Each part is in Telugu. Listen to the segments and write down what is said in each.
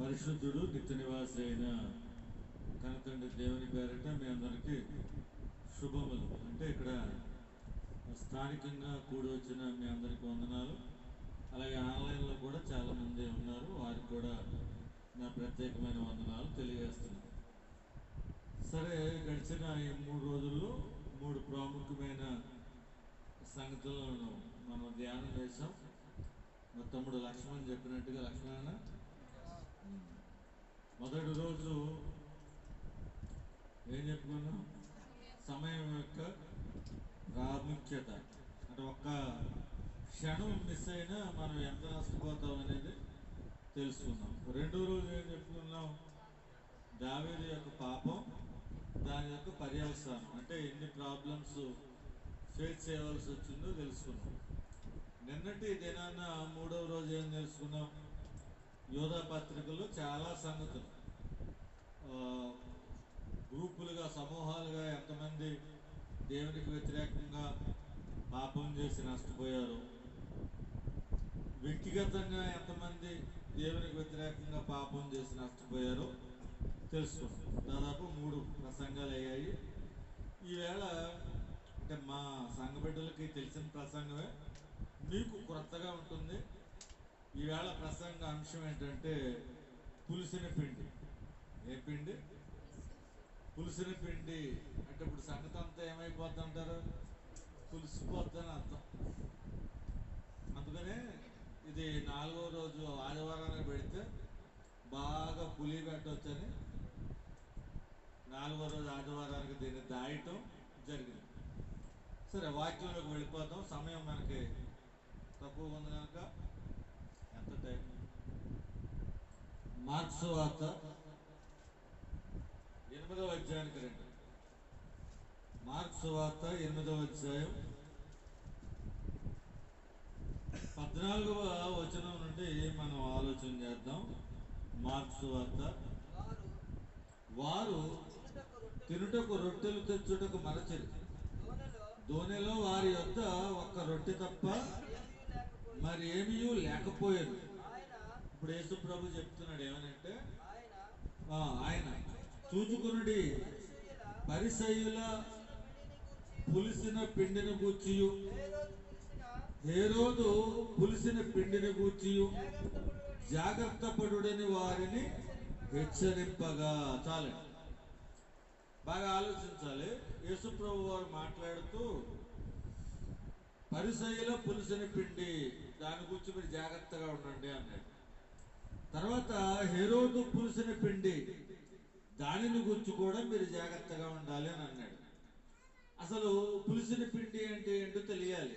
పరిశుద్ధుడు నిత్య నివాసి అయిన కనతండ్రి దేవుని పేరట మీ అందరికీ శుభములు. అంటే ఇక్కడ స్థానికంగా కూడి వచ్చిన మీ అందరికీ వందనాలు. అలాగే ఆన్లైన్లో కూడా చాలామంది ఉన్నారు, వారికి కూడా నా ప్రత్యేకమైన వందనాలు తెలియజేస్తున్నాను. సరే, గడిచిన ఈ 3 రోజుల్లో 3 ప్రాముఖ్యమైన సంగతులను మనం ధ్యానం చేసాం. మా తమ్ముడు లక్ష్మణ్ చెప్పినట్టుగా, లక్ష్మణ మొదటి రోజు ఏం చెప్పుకున్నాం? సమయం యొక్క ప్రాముఖ్యత. అంటే ఒక్క క్షణం మిస్ అయినా మనం ఎంత నష్టపోతాం అనేది తెలుసుకున్నాం. రెండో రోజు ఏం చెప్పుకున్నాం? దావీదు యొక్క పాపం, దాని యొక్క పర్యవసానం, అంటే ఎన్ని ప్రాబ్లమ్స్ ఫేస్ చేయవలసి వచ్చిందో తెలుసుకున్నాం. నిన్నటి దినాన మూడవ రోజు ఏం తెలుసుకున్నాం? యోధా పత్రికలో చాలా సంగతులు, గ్రూపులుగా, సమూహాలుగా ఎంతమంది దేవునికి వ్యతిరేకంగా పాపం చేసి నష్టపోయారు, వ్యక్తిగతంగా ఎంతమంది దేవునికి వ్యతిరేకంగా పాపం చేసి నష్టపోయారో తెలుసుకున్నాం. దాదాపు 3 ప్రసంగాలు అయ్యాయి. ఈవేళ అంటే మా సంఘ బిడ్డలకి తెలిసిన ప్రసంగమే, మీకు కొత్తగా ఉంటుంది. ఈవేళ ప్రసంగ అంశం ఏంటంటే పులిసిన పిండి. ఏ పిండి? పులిసిన పిండి. అంటే ఇప్పుడు సంగతి అంతా ఏమైపోద్ది అంటారు? పులిసిపోద్దని అర్థం. అందుకనే ఇది 4వ రోజు ఆదివారానికి పెడితే బాగా పులి పెట్టవచ్చని 4వ రోజు ఆదివారానికి దీన్ని దాయటం జరిగింది. సరే, వాక్యంలోకి వెళ్ళిపోతాం. సమయం మనకి తక్కువ ఉంది కనుక. ఎంత టైం? మార్క్స్ సువార్త 8వ అధ్యాయానికి రండి. మార్క్స్ సువార్త 8వ అధ్యాయం 14వ వచనం నుండి మనం ఆలోచన చేద్దాం. మార్క్స్ సువార్త. వారు తినుటకు రొట్టెలు తెచ్చుటకు మరచిరి. దోణిలో వారి యొద్ద ఒక్క రొట్టె తప్ప మరి ఏమీ లేకపోయేది. ఇప్పుడు యేసు ప్రభు చెప్తున్నాడు ఏమనంటే, ఆయన చూచుకునుడి పరిసయ్యుల పులిసిన పిండిని గూర్చియు, హేరోదు పులిసిన పిండిని గూర్చియు జాగ్రత్త పడుడని వారిని హెచ్చరింపగా. చాలండి, బాగా ఆలోచించాలి. యేసు ప్రభు వారు మాట్లాడుతూ పరిసయ్యుల పులిసిన పిండి, దాని గురించి మీరు జాగ్రత్తగా ఉండండి అన్నాడు. తర్వాత హేరోదు పులిసిన పిండి, దానిని గురించి కూడా మీరు జాగ్రత్తగా ఉండాలి అని అన్నాడు. అసలు పులిసిన పిండి అంటే ఏంటో తెలియాలి.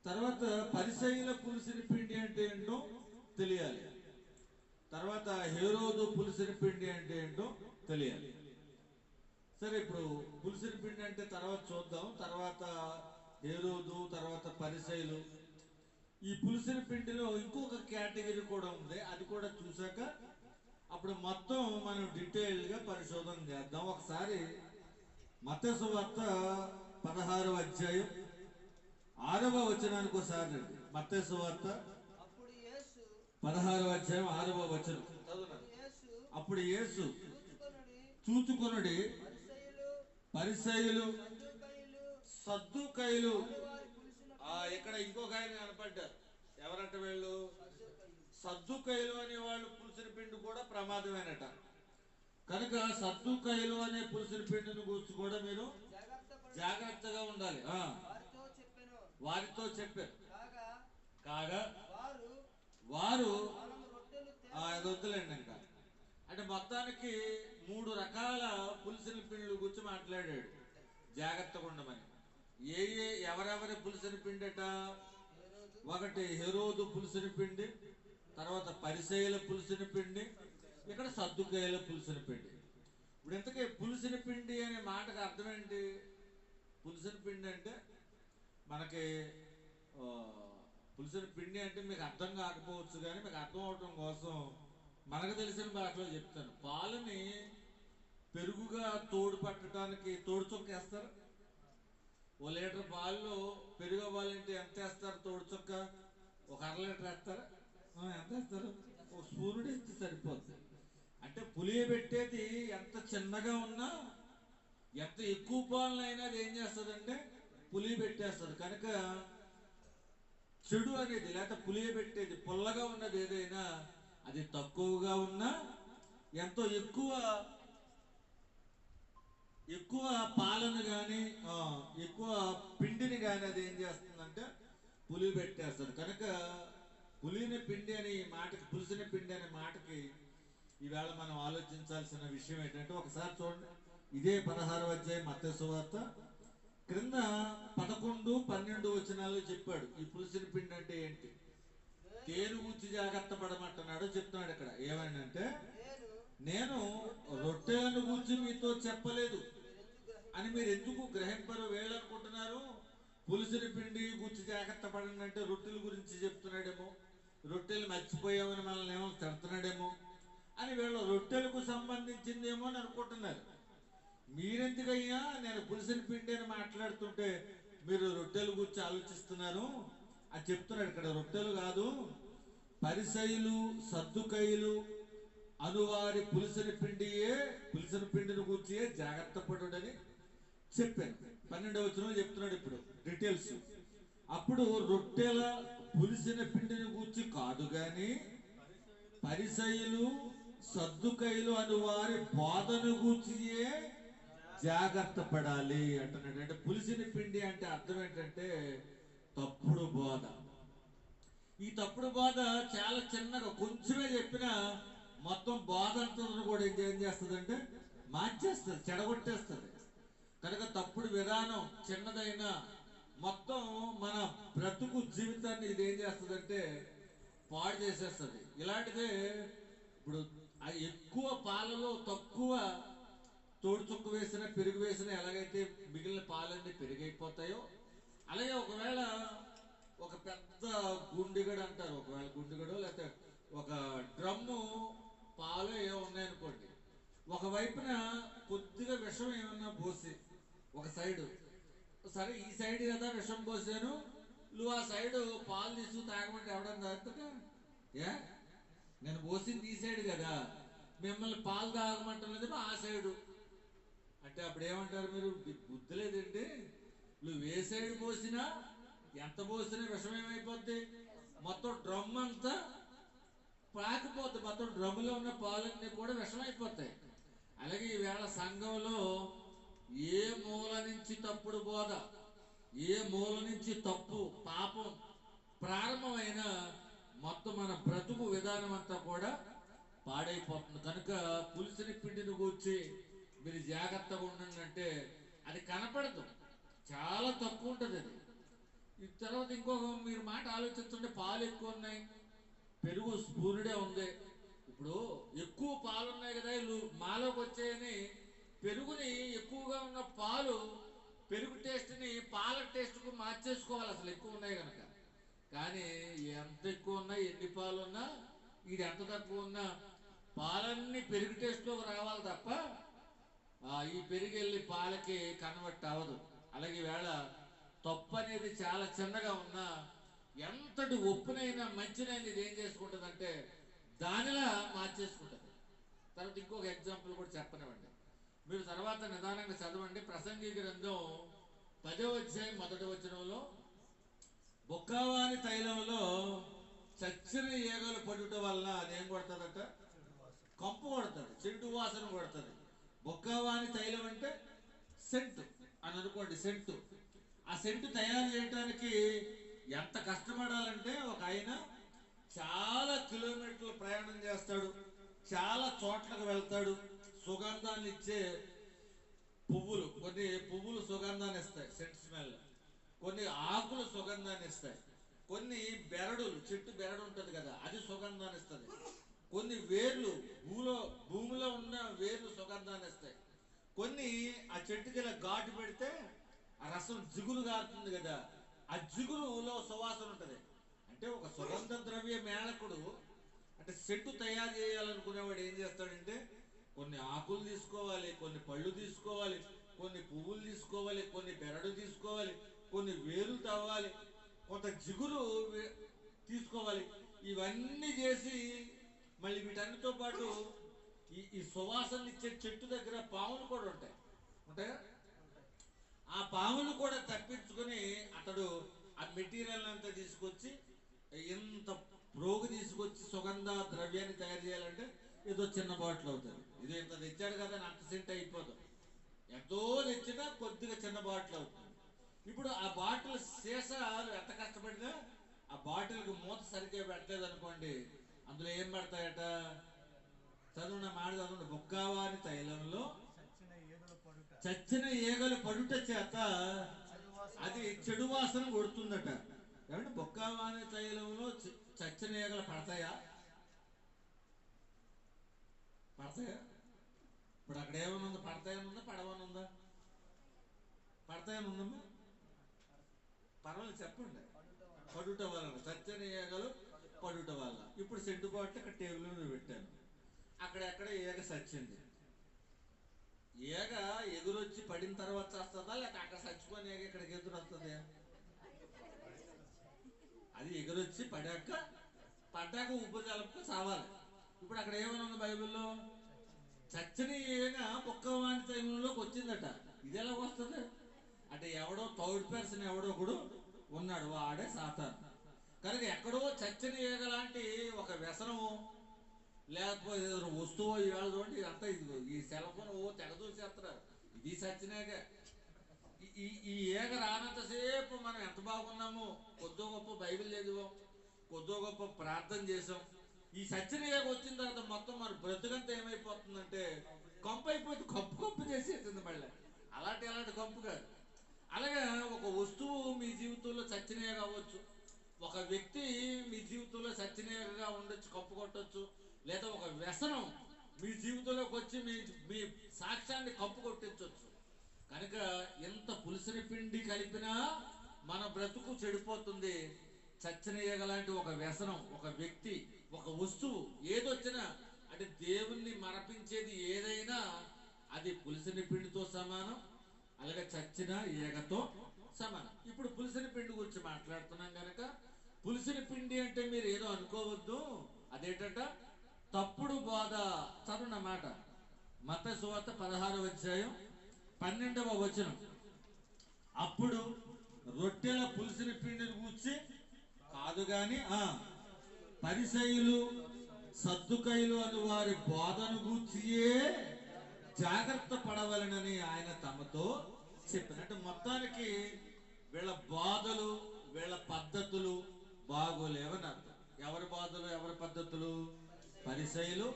తర్వాత పరిసయ్యుల పులిసిన పిండి అంటే ఏంటో తెలియాలి. తర్వాత హేరోదు పులిసిన పిండి అంటే ఏంటో తెలియాలి. సరే, ఇప్పుడు పులిసిన పిండి అంటే తర్వాత చూద్దాం. తర్వాత హేరోదు, తర్వాత పరిసయ్యులు. ఈ పులిసిన పిండిలో ఇంకొక కేటగిరీ కూడా ఉంది, అది కూడా చూసాక అప్పుడు మొత్తం మనం డీటెయిల్గా పరిశోధన చేద్దాం. ఒకసారి మత్తయి సువార్త 16వ అధ్యాయం 6వ వచనానికి ఒకసారి రండి. మత్తయి సువార్త 16వ అధ్యాయం 6వ వచనం. అప్పుడు యేసు చూచుకొనుడి పరిసయ్యులు సద్దూకయ్యులు. ఇక్కడ ఇంకొక ఆయన కనపడ్డారు. ఎవరంట వీళ్ళు? సద్దూకయ్యులు అనే వాళ్ళు పులిసిన పిండి కూడా ప్రమాదమేనట. కనుక సద్దూకయ్యులు అనే పులిసిన పిండిని గురించి కూడా మీరు జాగ్రత్తగా ఉండాలి. వారితో చెప్పారు. కాగా వారు వద్దులేండి ఇంకా. అంటే మొత్తానికి 3 రకాల పులిసిన పిండిల గురించి మాట్లాడాడు, జాగ్రత్తగా ఉండమని. ఎవరెవరి పులిసిన పిండిట? ఒకటి హేరోదు పులిసిన పిండి, తర్వాత పరిసయ్యుల పులిసిన పిండి, ఇక్కడ సద్దూకయ్యుల పులిసిన పిండి. ఇప్పుడు ఇంతకీ పులిసిన పిండి అనే మాటకు అర్థం ఏంటి? పులిసిన పిండి అంటే మనకి పులిసిన పిండి అంటే మీకు అర్థం కాకపోవచ్చు, కానీ మీకు అర్థం అవటం కోసం మనకు తెలిసిన భాషలో చెప్తాను. పాలని పెరుగుగా తోడు పట్టడానికి తోడు చొక్క వేస్తారు. 1 లీటర్ పాలలో పెరుగు అవ్వాలంటే ఎంత వేస్తారు? తోడు చొక్క 1 అర లీటర్ వేస్తారా? ఎంత వేస్తారు? ఒక స్పూన్ వేస్తే సరిపోద్ది. అంటే పులియబెట్టేది ఎంత చిన్నగా ఉన్నా ఎంత ఎక్కువ పాలనైనా అది ఏం చేస్తుందంటే పులియబెట్టేస్తుంది. కనుక చెడు అనేది లేకపోతే పులియబెట్టేది పుల్లగా ఉన్నది ఏదైనా అది తక్కువగా ఉన్నా ఎంతో ఎక్కువ ఎక్కువ పాలను కానీ ఎక్కువ పిండిని కానీ అది ఏం చేస్తుందంటే పులి పెట్టేస్తుంది. కనుక పులిని పిండి అనే మాటకి, పులిసిన పిండి అనే మాటకి ఈవేళ మనం ఆలోచించాల్సిన విషయం ఏంటంటే, ఒకసారి చూడండి, ఇదే 16వ అధ్యాయం మత్తయి సువార్త క్రింద 11, 12 వచనాలు చెప్పాడు ఈ పులిసిన పిండి అంటే ఏంటి. తేను గుచ్చి జాగ్రత్త పడమంటున్నాడు, చెప్తున్నాడు ఇక్కడ. ఏమైందంటే, నేను రొట్టెలను గురించి మీతో చెప్పలేదు అని మీరు ఎందుకు గ్రహింపరు వేళనుకుంటున్నారు? పులిసిన పిండి గుచ్చి జాగ్రత్త పడండి అంటే రొట్టెల గురించి చెప్తున్నాడేమో, రొట్టెలు మర్చిపోయామని మనల్ని ఏమో తిడుతున్నాడేమో అని వీళ్ళు రొట్టెలకు సంబంధించిందేమో అని అనుకుంటున్నారు. మీరెందుకయ్యా నేను పులిసిన పిండి అని మాట్లాడుతుంటే మీరు రొట్టెల గురించి ఆలోచిస్తున్నారు అని చెప్తున్నాడు. ఇక్కడ రొట్టెలు కాదు, పరిసయులు సద్దుకయ్యులు అనువారి పులిసిన పిండిని గురించి జాగ్రత్త పడుడని చెప్పాను. 12వ వచనంలో చెప్తున్నాడు ఇప్పుడు డీటెయిల్స్. అప్పుడు రొట్టెల పులిసిన పిండిని గూర్చి కాదు గాని పరిసయులు సద్దుకైలు అని వారి బోధను గూర్చియే జాగ్రత్త పడాలి అంటున్నాడు. అంటే పులిసిన పిండి అంటే అర్థం ఏంటంటే తప్పుడు బోధ. ఈ తప్పుడు బోధ చాలా చిన్నగా కొంచెమే చెప్పినా మొత్తం బోధ అంతా కూడా ఏం చేస్తుంది, మార్చేస్తుంది, చెడగొట్టేస్తుంది. కనుక తప్పుడు విధానం చిన్నదైనా మొత్తం మన బ్రతుకు జీవితాన్ని ఇది ఏం చేస్తుందంటే పాడు చేసేస్తుంది. ఇలాంటిదే ఇప్పుడు ఎక్కువ పాలలో తక్కువ తోడు చుక్క వేసిన పెరుగు వేసిన ఎలాగైతే మిగిలిన పాలన్నీ పెరిగైపోతాయో, అలాగే ఒకవేళ ఒక పెద్ద గుండిగడ అంటారు, ఒకవేళ గుండిగడో లేకపోతే ఒక డ్రమ్ము పాలు ఏమో ఉన్నాయనుకోండి, ఒకవైపున కొద్దిగా విషం ఏమన్నా పోసి ఒక సైడు, సరే ఈ సైడ్ కదా విషం పోసాను, నువ్వు ఆ సైడు పాలు తీసుకు తాగమంటే ఎవడన్నా తాగుతుందా? నేను పోసింది ఈ సైడ్ కదా, మిమ్మల్ని పాలు తాగమంటలేదు ఆ సైడు అంటే అప్పుడు ఏమంటారు మీరు? బుద్ధి లేదండి, నువ్వు ఏ సైడ్ పోసినా ఎంత పోసినా విషం ఏమైపోద్ది, మొత్తం డ్రమ్ అంతా పాకిపోద్ది, మొత్తం డ్రమ్ములో ఉన్న పాలన్నీ కూడా విషమైపోతాయి. అలాగే ఈవేళ సంఘంలో ఏ మూల నుంచి తప్పుడు బోధ, ఏ మూల నుంచి తప్పు పాపం ప్రారంభమైన మొత్తం మన బ్రతుకు విధానం అంతా కూడా పాడైపోతుంది. కనుక పులిసిన పిండిని కూర్చి మీరు జాగ్రత్తగా ఉండండి అంటే అది కనపడదు, చాలా తక్కువ ఉంటుంది అది. ఈ తర్వాత ఇంకొక మీరు మాట ఆలోచిస్తుంటే పాలు ఎక్కువ ఉన్నాయి, పెరుగు స్పూనుడే ఉంది. ఇప్పుడు ఎక్కువ పాలు ఉన్నాయి కదా వీళ్ళు మాలోకి వచ్చాయని పెరుగుని ఎక్కువగా ఉన్న పాలు పెరుగు టేస్ట్ని పాల టేస్ట్కు మార్చేసుకోవాలి అసలు ఎక్కువ ఉన్నాయి కనుక. కానీ ఎంత ఎక్కువ ఉన్నా ఎన్ని పాలు ఉన్నా ఇది ఎంత తక్కువ ఉన్నా పాలన్నీ పెరుగు టేస్ట్లోకి రావాలి తప్ప ఈ పెరుగు వెళ్ళి పాలకి కన్వర్ట్ అవ్వదు. అలాగే వేళ తప్పు అనేది చాలా చిన్నగా ఉన్నా ఎంతటి ఒప్పునైనా మంచినైనా ఇది ఏం చేసుకుంటుంది అంటే దానిలా మార్చేసుకుంటుంది. తర్వాత ఇంకొక ఎగ్జాంపుల్ కూడా చెప్పనివ్వండి, మీరు తర్వాత నిదానంగా చదవండి. ప్రసంగి గ్రంథం 10వ అధ్యాయం 1వ వచనంలో బొక్కవాని తైలంలో చచ్చిన ఈగలు పడుట వల్ల అదేం కొడుతుందట? కంపు కొడుతుంది, చెడు వాసన కొడుతుంది. బొక్కవాని తైలం అంటే సెంటు అని అనుకోండి, సెంటు. ఆ సెంటు తయారు చేయడానికి ఎంత కష్టపడాలంటే ఒక ఆయన చాలా కిలోమీటర్లు ప్రయాణం చేస్తాడు, చాలా చోట్లకు వెళ్తాడు. సుగంధాన్ని ఇచ్చే పువ్వులు, కొన్ని పువ్వులు సుగంధాన్ని ఇస్తాయి సెంట్ స్మెల్, కొన్ని ఆకులు సుగంధాన్ని ఇస్తాయి, కొన్ని బెరడులు, చెట్టు బెరడు ఉంటుంది కదా అది సుగంధాన్ని ఇస్తుంది, కొన్ని వేర్లు భూమిలో ఉన్న వేర్లు సుగంధాన్ని ఇస్తాయి, కొన్ని ఆ చెట్టుకి ఇలా ఘాటు పెడితే ఆ రసం జిగురు గారుతుంది కదా ఆ జిగురులో సువాసన ఉంటుంది. అంటే ఒక సుగంధ ద్రవ్య మేళకుడు అంటే సెంటు తయారు చేయాలనుకునేవాడు ఏం చేస్తాడంటే కొన్ని ఆకులు తీసుకోవాలి, కొన్ని పళ్ళు తీసుకోవాలి, కొన్ని పువ్వులు తీసుకోవాలి, కొన్ని బెరడు తీసుకోవాలి, కొన్ని వేరు తవ్వాలి, కొంత జిగురు తీసుకోవాలి. ఇవన్నీ చేసి మళ్ళీ వీటన్నిటితో పాటు ఈ సువాసనలు ఇచ్చే చెట్టు దగ్గర పాములు కూడా ఉంటాయి ఉంటాయా? ఆ పాములు కూడా తప్పించుకొని అతడు ఆ మెటీరియల్ అంతా తీసుకొచ్చి ఎంత ప్రోగు తీసుకొచ్చి సుగంధ ద్రవ్యాన్ని తయారు చేయాలంటే ఏదో చిన్న బాటిల్ అవుతుంది. ఇది ఇంత తెచ్చాడు కదా అని అంత సెంట్ అయిపోదు. ఎంతో తెచ్చినా కొద్దిగా చిన్న బాటిల్ అవుతుంది. ఇప్పుడు ఆ బాటిల్ సీసాలు ఎంత కష్టపడినా ఆ బాటిల్కి మూత సరిగ్గా పెట్టలేదు అనుకోండి, అందులో ఏం పడతాయట? చదువున్న మాట చదవండి. బొక్కావాని తైలంలో చచ్చిన ఈగలు పడుట చేత అది చెడు వాసన కొడుతుందట. ఏమంటే బొక్కావాని తైలంలో చచ్చిన ఈగలు పడతాయా? పడతాయా? ఇప్పుడు అక్కడ ఏమైనా ఉందా? పడతాయని ఉందా? పడవని ఉందా? పడతాయని ఉందమ్మా? పర్వాలేదు చెప్పండి. పడుట వలన, చచ్చిన ఈగలు పడుట వల్ల. ఇప్పుడు సెంటు బాటిల్ ఇక్కడ టేబుల్ మీద పెట్టాను. అక్కడెక్కడ ఈగ చచ్చింది. ఈగ ఎగురొచ్చి పడిన తర్వాత వస్తుందా, లేక అక్కడ చచ్చిపోయిన ఈగ ఇక్కడికి ఎదురు వస్తుంది? అది ఎగురొచ్చి పడ్డాక ఉప్పు జలుపుకు చావాలి. ఇప్పుడు అక్కడ ఏమైనా ఉంది బైబిల్లో? చచ్చిన ఈగ బొక్కవాని తైలంలోకి వచ్చిందట. ఇది ఎలా వస్తుంది అంటే ఎవడో థర్డ్ పర్సన్ ఎవడో కూడా ఉన్నాడు, వాడే సాతాను. కనుక ఎక్కడో చచ్చిన ఈగ లాంటి ఒక వ్యసనము లేకపోతే ఏదో వస్తువు ఇవాళ చూడండి, ఇదంతా ఇది ఈ సెల్ ఫోన్ తెగ చూసేస్తున్నారు. ఇది చచ్చినాక ఈ ఈగ రానంతసేపు మనం ఎంత బాగున్నాము, కొద్దో గొప్ప బైబిల్ చదివాం, కొద్దో గొప్ప ప్రార్థన చేసాం. ఈ చచ్చిన ఈగ వచ్చిన తర్వాత మొత్తం మన బ్రతుకంతా ఏమైపోతుందంటే కంపు అయిపోతుంది. కంపు చేసేస్తుంది మళ్ళీ. అలాంటి కంపు కాదు. అలాగే ఒక వస్తువు మీ జీవితంలో చచ్చిన ఈగ అవ్వచ్చు, ఒక వ్యక్తి మీ జీవితంలో చచ్చిన ఈగగా ఉండొచ్చు, కంపు కొట్టొచ్చు. లేదా ఒక వ్యసనం మీ జీవితంలోకి వచ్చి మీ సాక్ష్యాన్ని కంపు కొట్టించవచ్చు. కనుక ఎంత పులిసిన పిండి కలిపినా మన బ్రతుకు చెడిపోతుంది. చచ్చిన ఈగ లాంటి ఒక వ్యసనం, ఒక వ్యక్తి, ఒక వస్తువు ఏదొచ్చినా అంటే దేవుణ్ణి మరపించేది ఏదైనా అది పులిసిన పిండితో సమానం, అలాగే చచ్చిన ఈగతో సమానం. ఇప్పుడు పులిసిన పిండి గురించి మాట్లాడుతున్నాం కనుక పులిసిన పిండి అంటే మీరు ఏదో అనుకోవద్దు. అదేంటంట? తప్పుడు బోధ. చదువున్నమాట మత్తయి సువార్త 16వ అధ్యాయం 12వ వచనం. అప్పుడు రొట్టెల పులిసిన పిండిని గూర్చి కాదు గాని పరిసయ్యులు సద్దుకయ్యులు అని వారి బోధను గూర్చియే జాగ్రత్త పడవలనని ఆయన తమతో చెప్పినట్టు. మొత్తానికి వీళ్ళ బాధలు, వీళ్ళ పద్ధతులు బాగోలేవని అర్థం. ఎవరి బాధలు, ఎవరి పద్ధతులు? పరిసయ్యులు,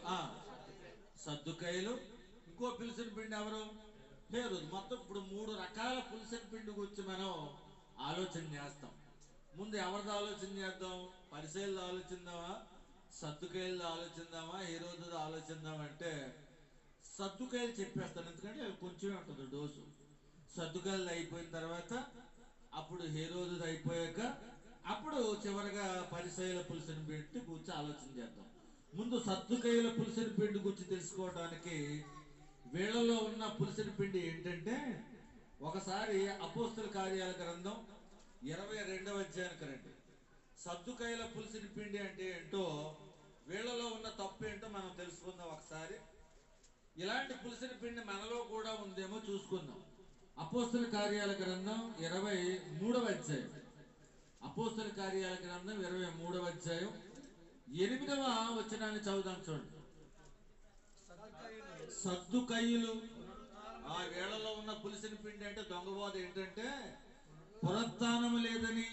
సద్దుకయ్యులు. ఇంకో పులిసిన పిండి ఎవరు? హేరోదు. మొత్తం ఇప్పుడు 3 రకాల పులిసిన పిండి గురించి మనం ఆలోచన చేస్తాం. ముందు ఎవరిది ఆలోచన చేద్దాం? పరిసయ్యులది ఆలోచిద్దామా, సద్దుకయ్యులది ఆలోచిద్దామా, హేరోదుది ఆలోచిద్దామా అంటే సద్దుకయ్యులు చెప్పేస్తాను, ఎందుకంటే కొంచెమే ఉంటుంది డోసు. సద్దుకయ్యులది అయిపోయిన తర్వాత అప్పుడు హేరోదుది అయిపోయాక అప్పుడు చివరిగా పరిసయ్యుల పులిసిన పిండి గురించి ఆలోచన చేద్దాం. ముందు సద్దుకయ్యుల పులిసిన పిండి గురించి తెలుసుకోవడానికి వీళ్ళలో ఉన్న పులిసిన పిండి ఏంటంటే, ఒకసారి అపోస్తుల కార్యాల గ్రంథం 22వ అధ్యాయానికి రండి. సద్దుకయ్యుల పులిసిన పిండి అంటే ఏంటో, వీళ్ళలో ఉన్న తప్పు ఏంటో మనం తెలుసుకుందాం ఒకసారి. ఇలాంటి పులిసిన పిండి మనలో కూడా ఉందేమో చూసుకుందాం. అపోస్తుల కార్యాల గ్రంథం 23వ అధ్యాయం. అపోస్తుల కార్యాల గ్రంథం 23వ అధ్యాయం 8వ వచనాన్ని చదువుదాం. చూడండి. సద్దుకయ్యులు, ఆ వేళలో ఉన్న పులిసిన పిండి అంటే దొంగబోధ ఏంటంటే, పునరుత్థానము లేదని,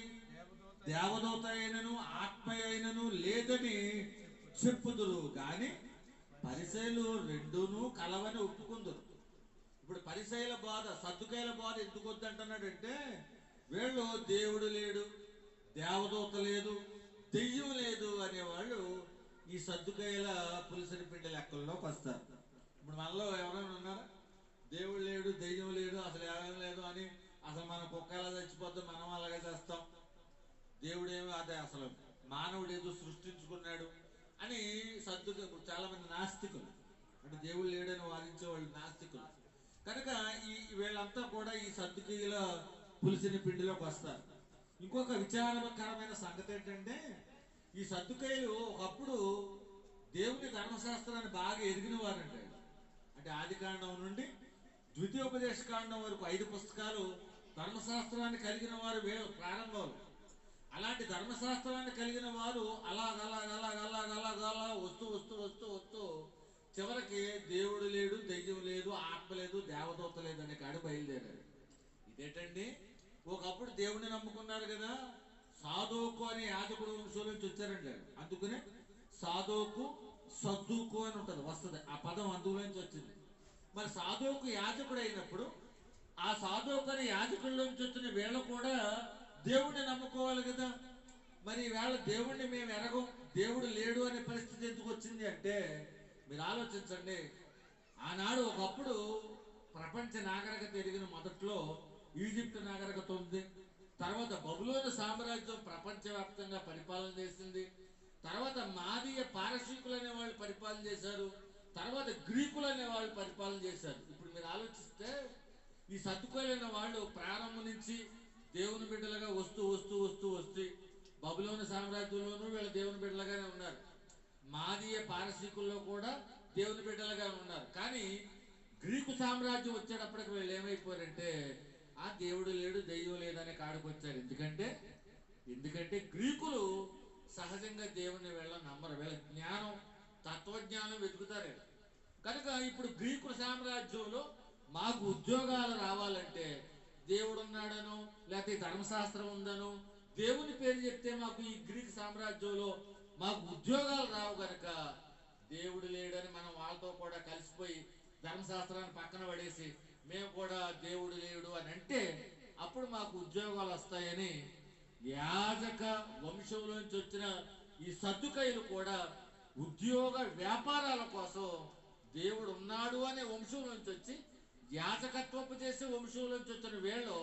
దేవదూత అయినను ఆత్మ అయినను లేదని చెప్పుదురు గాని పరిసయ్యులు రెండును కలవని ఒప్పుకుందరు. ఇప్పుడు పరిసయ్యుల బాధ, సద్దుకయ్యుల బాధ ఎందుకు వద్దంటున్నాడంటే, వీళ్ళు దేవుడు లేడు, దేవదూత లేదు, దెయ్యం లేదు అనేవాళ్ళు ఈ సద్దుకయ్యుల పులిసిన పిండి లెక్కల్లోకి వస్తారు. ఇప్పుడు మనలో ఎవరైనా ఉన్నారా? దేవుడు లేడు, దెయ్యం లేదు, అసలు ఏమీ లేదు అని, అసలు మన కుక్క ఎలా చచ్చిపోతే మనం అలాగే చేస్తాం, దేవుడేమో అదే అసలు మానవుడు ఏదో సృష్టించుకున్నాడు అని చాలా మంది నాస్తికులు, అంటే దేవుడు లేడని వాదించే వాళ్ళు నాస్తికులు. కనుక వీళ్ళంతా కూడా ఈ ఈ సద్దుకాయలు ఒకప్పుడు దేవుని ధర్మశాస్త్రాన్ని బాగా ఎరిగిన వారంట. అంటే ఆది కాండం నుండి ద్వితీయోపదేశ కాండం వరకు 5 పుస్తకాలు ధర్మశాస్త్రాన్ని కలిగిన వారు ప్రారంభం. అలాంటి ధర్మశాస్త్రాన్ని కలిగిన వారు అలాగలా వస్తూ వస్తూ వస్తూ వస్తూ చివరికి దేవుడు లేడు, దెయ్యం లేదు, ఆత్మ లేదు, దేవదూత లేదు అనే కాడు బయలుదేరారు. ఇదేంటండి, ఒకప్పుడు దేవుడిని నమ్ముకున్నారు కదా, సాదోకు అనే యాజకుడు వంశం నుంచి వచ్చారండి. అందుకనే సాదోకు సద్దుకు అని ఉంటుంది, వస్తుంది ఆ పదం అందులోంచి వచ్చింది. మరి సాదోకు యాజకుడు అయినప్పుడు ఆ సాదోకు అనే యాజకుల్లోంచి వచ్చిన వీళ్ళు కూడా దేవుడిని నమ్ముకోవాలి కదా. మరి వేళ దేవుణ్ణి మేము ఎరగం, దేవుడు లేడు అనే పరిస్థితి ఎందుకు వచ్చింది అంటే మీరు ఆలోచించండి. ఆనాడు ఒకప్పుడు ప్రపంచ నాగరికత ఎరిగిన మొదట్లో ఈజిప్ట్ నాగరికత ఉంది. తర్వాత బబులోను సామ్రాజ్యం ప్రపంచవ్యాప్తంగా పరిపాలన చేసింది. తర్వాత మాదీయ పారసీకులు అనే వాళ్ళు పరిపాలన చేశారు. తర్వాత గ్రీకులు అనే వాళ్ళు పరిపాలన చేశారు. ఇప్పుడు మీరు ఆలోచిస్తే ఈ సద్దుకోలైన వాళ్ళు ప్రారంభం నుంచి దేవుని బిడ్డలుగా వస్తూ వస్తూ వస్తూ వస్తూ బబులోను సామ్రాజ్యంలోనూ వీళ్ళు దేవుని బిడ్డలుగానే ఉన్నారు. మాదీయ పారసీకుల్లో కూడా దేవుని బిడ్డలుగా ఉన్నారు. కానీ గ్రీకు సామ్రాజ్యం వచ్చేటప్పటికి వీళ్ళు ఏమైపోయారంటే ఆ దేవుడు లేడు, దెయ్యం లేదనే కాడికి వచ్చారు. ఎందుకంటే గ్రీకులు సహజంగా దేవుని వీళ్ళ నమ్మరు, వీళ్ళ జ్ఞానం తత్వజ్ఞానం వెతుకుతారు. కనుక ఇప్పుడు గ్రీకు సామ్రాజ్యంలో మాకు ఉద్యోగాలు రావాలంటే దేవుడు ఉన్నాడనో లేకపోతే ధర్మశాస్త్రం ఉందనో దేవుని పేరు చెప్తే మాకు ఈ గ్రీకు సామ్రాజ్యంలో మాకు ఉద్యోగాలు రావు. కనుక దేవుడు లేడని మనం వాళ్ళతో కూడా కలిసిపోయి ధర్మశాస్త్రాన్ని పక్కన పడేసి మేము కూడా దేవుడు లేడు అని అంటే అప్పుడు మాకు ఉద్యోగాలు వస్తాయని యాజక వంశంలోంచి వచ్చిన ఈ సద్దుకైలు కూడా ఉద్యోగ వ్యాపారాల కోసం దేవుడు ఉన్నాడు అనే వంశంలోంచి వచ్చి యాజకత్వపు చేసే వంశంలోంచి వచ్చిన వీళ్ళు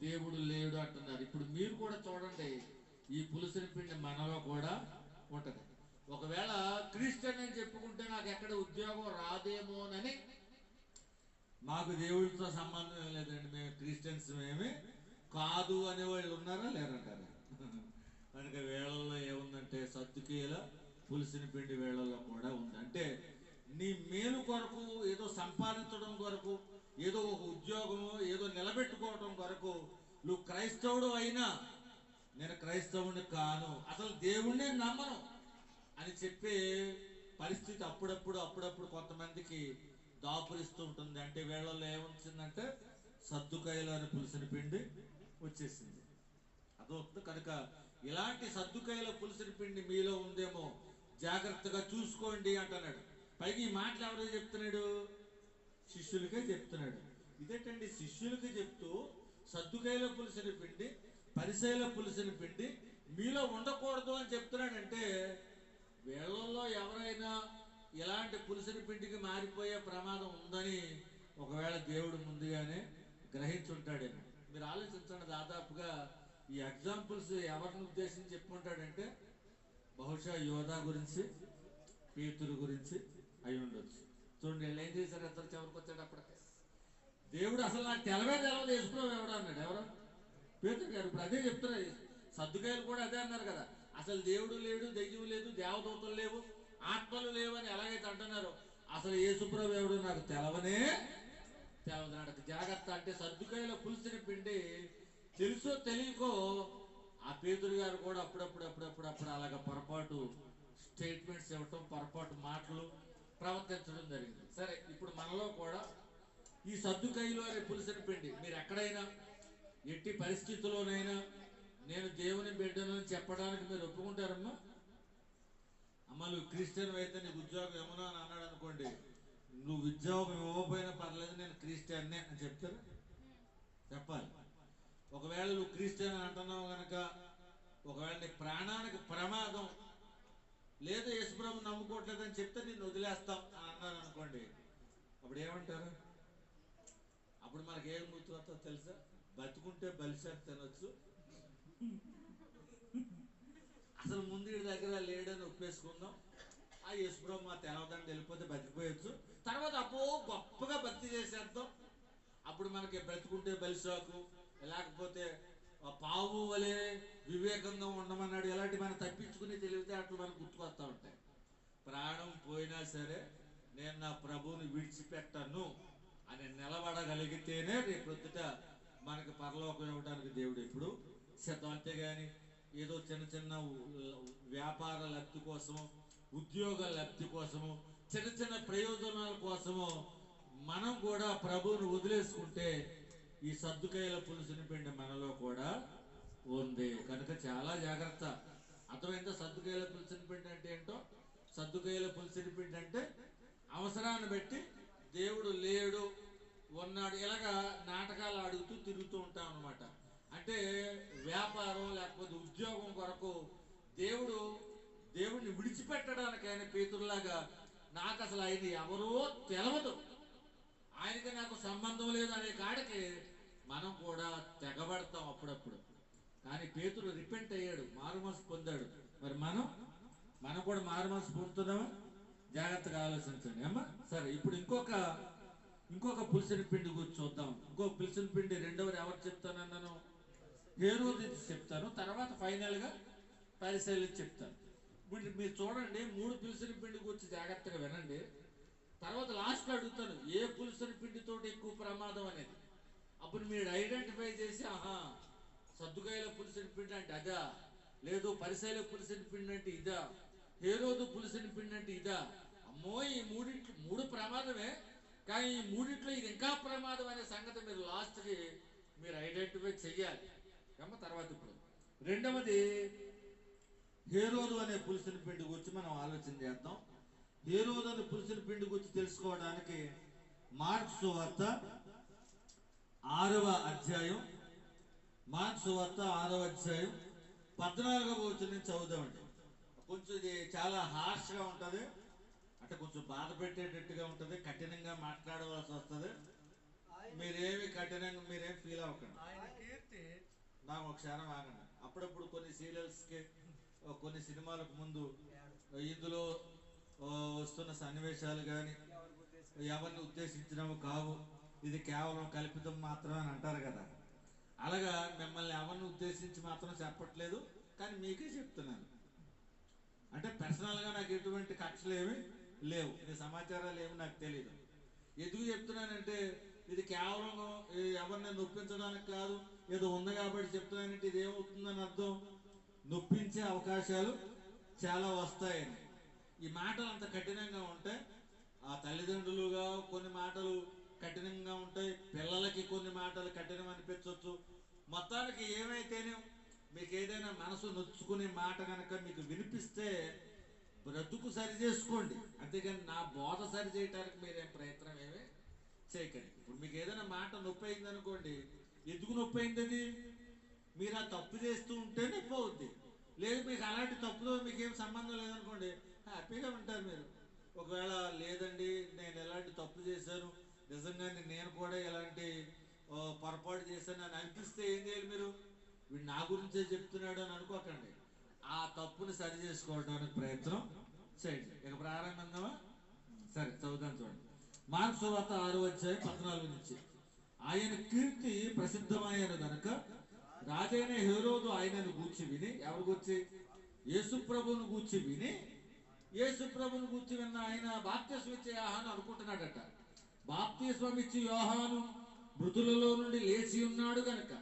దేవుడు లేడు అంటున్నారు. ఇప్పుడు మీరు కూడా చూడండి, ఈ పులుసుని పిండి మనలో కూడా ఉంటది. ఒకవేళ క్రిస్టియన్ అని చెప్పుకుంటే నాకు ఎక్కడ ఉద్యోగం రాదేమోనని, మాకు దేవుడితో సంబంధం లేదండి, మేము క్రిస్టియన్స్ మేమే కాదు అనేవాళ్ళు ఉన్నారా లేరంటారా? కనుక వేళల్లో ఏముందంటే సద్దుకీల పులిసిన పిండి వేళల్లో కూడా ఉంది. అంటే నీ మేలు కొరకు, ఏదో సంపాదించడం కొరకు, ఏదో ఒక ఉద్యోగము ఏదో నిలబెట్టుకోవడం కొరకు నువ్వు క్రైస్తవుడు అయినా నేను క్రైస్తవుని కాను, అసలు దేవుణ్ణే నమ్మను అని చెప్పే పరిస్థితి అప్పుడప్పుడు కొంతమందికి దాపురిస్తూ ఉంటుంది. అంటే వేళల్లో ఏమొచ్చిందంటే సద్దుకాయలు అని పులిసిన పిండి వచ్చేసింది. అదొస్తుంది. కనుక ఇలాంటి సద్దుకాయల పులిసిన పిండి మీలో ఉందేమో జాగ్రత్తగా చూసుకోండి అంటున్నాడు. పైకి ఈ మాటలు ఎవరికి చెప్తున్నాడు? శిష్యులకే చెప్తున్నాడు. ఇదేంటండి, శిష్యులకి చెప్తూ సద్దుకాయల పులిసిన పిండి, పరిసయ్యుల పులిసిన పిండి మీలో ఉండకూడదు అని చెప్తున్నాడంటే వీళ్ళల్లో ఎవరైనా ఇలాంటి పులిసిన పిండికి మారిపోయే ప్రమాదం ఉందని ఒకవేళ దేవుడు ముందుగానే గ్రహించుంటాడేమో. మీరు ఆలోచించండి, దాదాపుగా ఈ ఎగ్జాంపుల్స్ ఎవరిని ఉద్దేశించి చెప్పుకుంటాడంటే బహుశా యోధా గురించి, పేతురు గురించి అయి ఉండొచ్చు. చూడండి వీళ్ళు ఏం చేశారు, ఎత్తరు చివరికి వచ్చేటప్పటికే దేవుడు అసలు నాకు తెలవదు యేసుప్రభువు ఎవడు అన్నాడు. ఎవరు? పేతురు గారు. ఇప్పుడు అదే చెప్తున్నారు, సద్దుకాయలు కూడా అదే అన్నారు కదా, అసలు దేవుడు లేడు, దెయ్యం లేదు, దేవదూతలు లేవు, ఆత్మలు లేవు అని ఎలాగైతే అంటున్నారో అసలు యేసుప్రభువు ఎవడు నాకు తెలవదు అన్నాడు. జాగ్రత్త. అంటే సద్దుకాయల పులిసిన పిండి తెలుసో తెలియకో ఆ పేతురు గారు కూడా అప్పుడప్పుడు అలాగ పొరపాటు స్టేట్మెంట్స్ ఇవ్వటం, పొరపాటు మాటలు ప్రవర్తించడం జరిగింది. సరే, ఇప్పుడు మనలో కూడా ఈ సద్దుకాయలు అనే పులిసిన పిండి మీరు ఎక్కడైనా ఎట్టి పరిస్థితుల్లోనైనా నేను దేవుని బిడ్డను చెప్పడానికి మీరు ఒప్పుకుంటారమ్మా? అమ్మ నువ్వు క్రిస్టియన్ అయితే నీకు ఉద్యోగం ఏమన్నా అని అన్నాడు అనుకోండి, నువ్వు ఉద్యోగం ఇవ్వకపోయినా పర్లేదు నేను క్రిస్టియన్నే అని చెప్తారా? చెప్పాలి. ఒకవేళ నువ్వు క్రిస్టియన్ అని అంటున్నావు కనుక ఒకవేళ నీ ప్రాణానికి ప్రమాదం లేదు, యేసుప్రభువుని నమ్ముకోవట్లేదని చెప్తే నేను వదిలేస్తాం అని అన్నారు అనుకోండి, అప్పుడు ఏమంటారు? అప్పుడు మనకి ఏం గుర్తుకొస్తో తెలుసా? బతుకుంటే బలిసారి తినొచ్చు, అసలు ముందు వీడి దగ్గర లేడని ఒప్పేసుకుందాం, ఆ యేసుప్రభు మా తెలవదని వెళ్ళిపోతే బతికిపోయొచ్చు, తర్వాత అప్పో గొప్పగా భక్తి చేసేద్దాం, అప్పుడు మనకి బ్రతుకుంటే బలిసాకు లేకపోతే పావు వలె వివేకంగా ఉండమన్నాడు. ఇలాంటి మనం తప్పించుకుని తెలివితేటలు మనకు గుర్తుకొస్తూ ఉంటాయి. ప్రాణం పోయినా సరే నేను నా ప్రభువుని విడిచిపెట్టను అని నిలబడగలిగితేనే రేపొద్దుట మనకి పరలోకం ఇవ్వడానికి దేవుడు ఎప్పుడు సిద్ధం. అంతేగాని ఏదో చిన్న చిన్న వ్యాపార లబ్ధి కోసము, ఉద్యోగ లబ్ధి కోసము, చిన్న చిన్న ప్రయోజనాల కోసము మనం కూడా ప్రభువుని వదిలేసుకుంటే ఈ సద్దుకాయల పులుసుని పిండి మనలో కూడా ఉంది. కనుక చాలా జాగ్రత్త. అర్థమైందా? సద్దుకాయల పులుసుని పిండి అంటే ఏంటో. సద్దుకాయల పులుసుని పిండి అంటే అవసరాన్ని బట్టి దేవుడు లేడు, ఉన్నాడు, ఇలాగా నాటకాలు ఆడుతూ తిరుగుతూ ఉంటాం అనమాట. అంటే వ్యాపారం లేకపోతే ఉద్యోగం కొరకు దేవుడిని విడిచిపెట్టడానికి ఆయన పేతురులాగా నాకు అసలు ఆయన ఎవరో తెలవదు, ఆయనకి నాకు సంబంధం లేదు అనే కాడికి మనం కూడా తెగబడతాం అప్పుడప్పుడు. కానీ పేతురు రిపెంట్ అయ్యాడు, మారుమనసు పొందాడు. మరి మనం కూడా మారుమనసు పొందుతున్నామా? జాగ్రత్తగా ఆలోచించండి అమ్మా. సరే, ఇప్పుడు ఇంకొక పులిసిన పిండి గురించి చూద్దాం. ఇంకొక పులిసిన పిండి రెండవది ఎవరు చెప్తానన్నాను? హేరోదు చెప్తాను, తర్వాత ఫైనల్గా పరిశీలించి చెప్తాను. ఇప్పుడు మీరు చూడండి, 3 పులిసిన పిండి గురించి జాగ్రత్తగా వినండి. తర్వాత లాస్ట్లో అడుగుతాను ఏ పులిసిన పిండితో ఎక్కువ ప్రమాదం అనేది. అప్పుడు మీరు ఐడెంటిఫై చేసి, ఆహా సద్దుకాయల పులిసిన పిండి అంటే అదా, లేదు పరిశీల పులిసిన పిండి అంటే ఇదా, హేరోదు పులిసిన పిండి అంటే ఇదా. అమ్మో, ఈ మూడు ప్రమాదమే, కానీ ఈ మూడిట్లో ఇది ఇంకా ప్రమాదం అనే సంగతి మీరు లాస్ట్కి మీరు ఐడెంటిఫై చెయ్యాలి. తర్వాత ఇప్పుడు రెండవది హేరోదు అనే పులిసిన పిండి గురించి మనం ఆలోచన చేద్దాం. హేరోదు అనే పులిసిన పిండి గురించి తెలుసుకోవడానికి మార్కు సువార్త 6వ అధ్యాయం 14వ వచనం చదువుదామండి. కొంచెం ఇది చాలా హార్ష్గా ఉంటుంది, అంటే కొంచెం బాధ పెట్టేటట్టుగా ఉంటుంది, కఠినంగా మాట్లాడవలసి వస్తుంది. మీరేం ఫీల్ అవ్వకండి. నాకు ఒక క్షణం ఆగండి. అప్పుడప్పుడు కొన్ని సీరియల్స్కి, కొన్ని సినిమాలకు ముందు ఇందులో వస్తున్న సన్నివేశాలు కానీ ఎవరిని ఉద్దేశించినవి కావు, ఇది కేవలం కల్పితం మాత్రమే అని అంటారు కదా. అలాగా మిమ్మల్ని ఎవరిని ఉద్దేశించి మాత్రం చెప్పట్లేదు, కానీ మీకే చెప్తున్నాను. అంటే పర్సనల్గా నాకు ఎటువంటి కక్షలు ఏమి లేవు, ఈ సమాచారాలు ఏమి నాకు తెలియదు. ఎందుకు చెప్తున్నానంటే ఇది కేవలం ఎవరిని నొప్పించడానికి కాదు, ఏదో ఉంది కాబట్టి చెప్తున్నానంటే ఇది ఏమవుతుందని అర్థం, నొప్పించే అవకాశాలు చాలా వస్తాయని. ఈ మాటలు అంత కఠినంగా ఉంటాయి. ఆ తల్లిదండ్రులుగా కొన్ని మాటలు కఠినంగా ఉంటాయి, పిల్లలకి కొన్ని మాటలు కఠినం అనిపించవచ్చు. మొత్తానికి ఏమైతేనే మీకు ఏదైనా మనసు నొచ్చుకునే మాట కనుక మీకు వినిపిస్తే బ్రతుకు సరి చేసుకోండి, అంతేగాని నా బోధ సరి చేయడానికి మీరేం ప్రయత్నం ఏమీ చేయకండి. ఇప్పుడు మీకు ఏదైనా మాట నొప్పి అయింది అనుకోండి, ఎందుకు నొప్పి అయింది అది? మీరు ఆ తప్పు చేస్తూ ఉంటే నొప్పి అవుద్ది. లేదు మీకు అలాంటి తప్పుతో మీకేం సంబంధం లేదనుకోండి, హ్యాపీగా ఉంటారు మీరు. ఒకవేళ లేదండి నేను ఎలాంటి తప్పు చేశాను, నిజంగానే నేను కూడా ఎలాంటి పొరపాటు చేశాను అని అనిపిస్తే ఏం చేయాలి మీరు? వీడు నా గురించే చెప్తున్నాడు అని అనుకోకండి, ఆ తప్పుని సరి చేసుకోవడానికి ప్రయత్నం చేయండి. ఇక ప్రారంభిద్దామా? సరే, చదువుదాం చూడండి. మార్కు సువార్త 6వ అధ్యాయం 14 నుంచి. ఆయన కీర్తి ప్రసిద్ధమైన గనుక రాజైన హేరోదు ఆయనను గూర్చి విని, ఎవరు గూర్చి? యేసు ప్రభువును గూర్చి విని, యేసు ప్రభువును గూర్చి విన్న ఆయన బాప్తిస్మం ఇచ్చే యోహాను అనుకుంటున్నాడట. బాప్తిస్మం ఇచ్చి యోహాను మృతులలో నుండి లేచి ఉన్నాడు గనక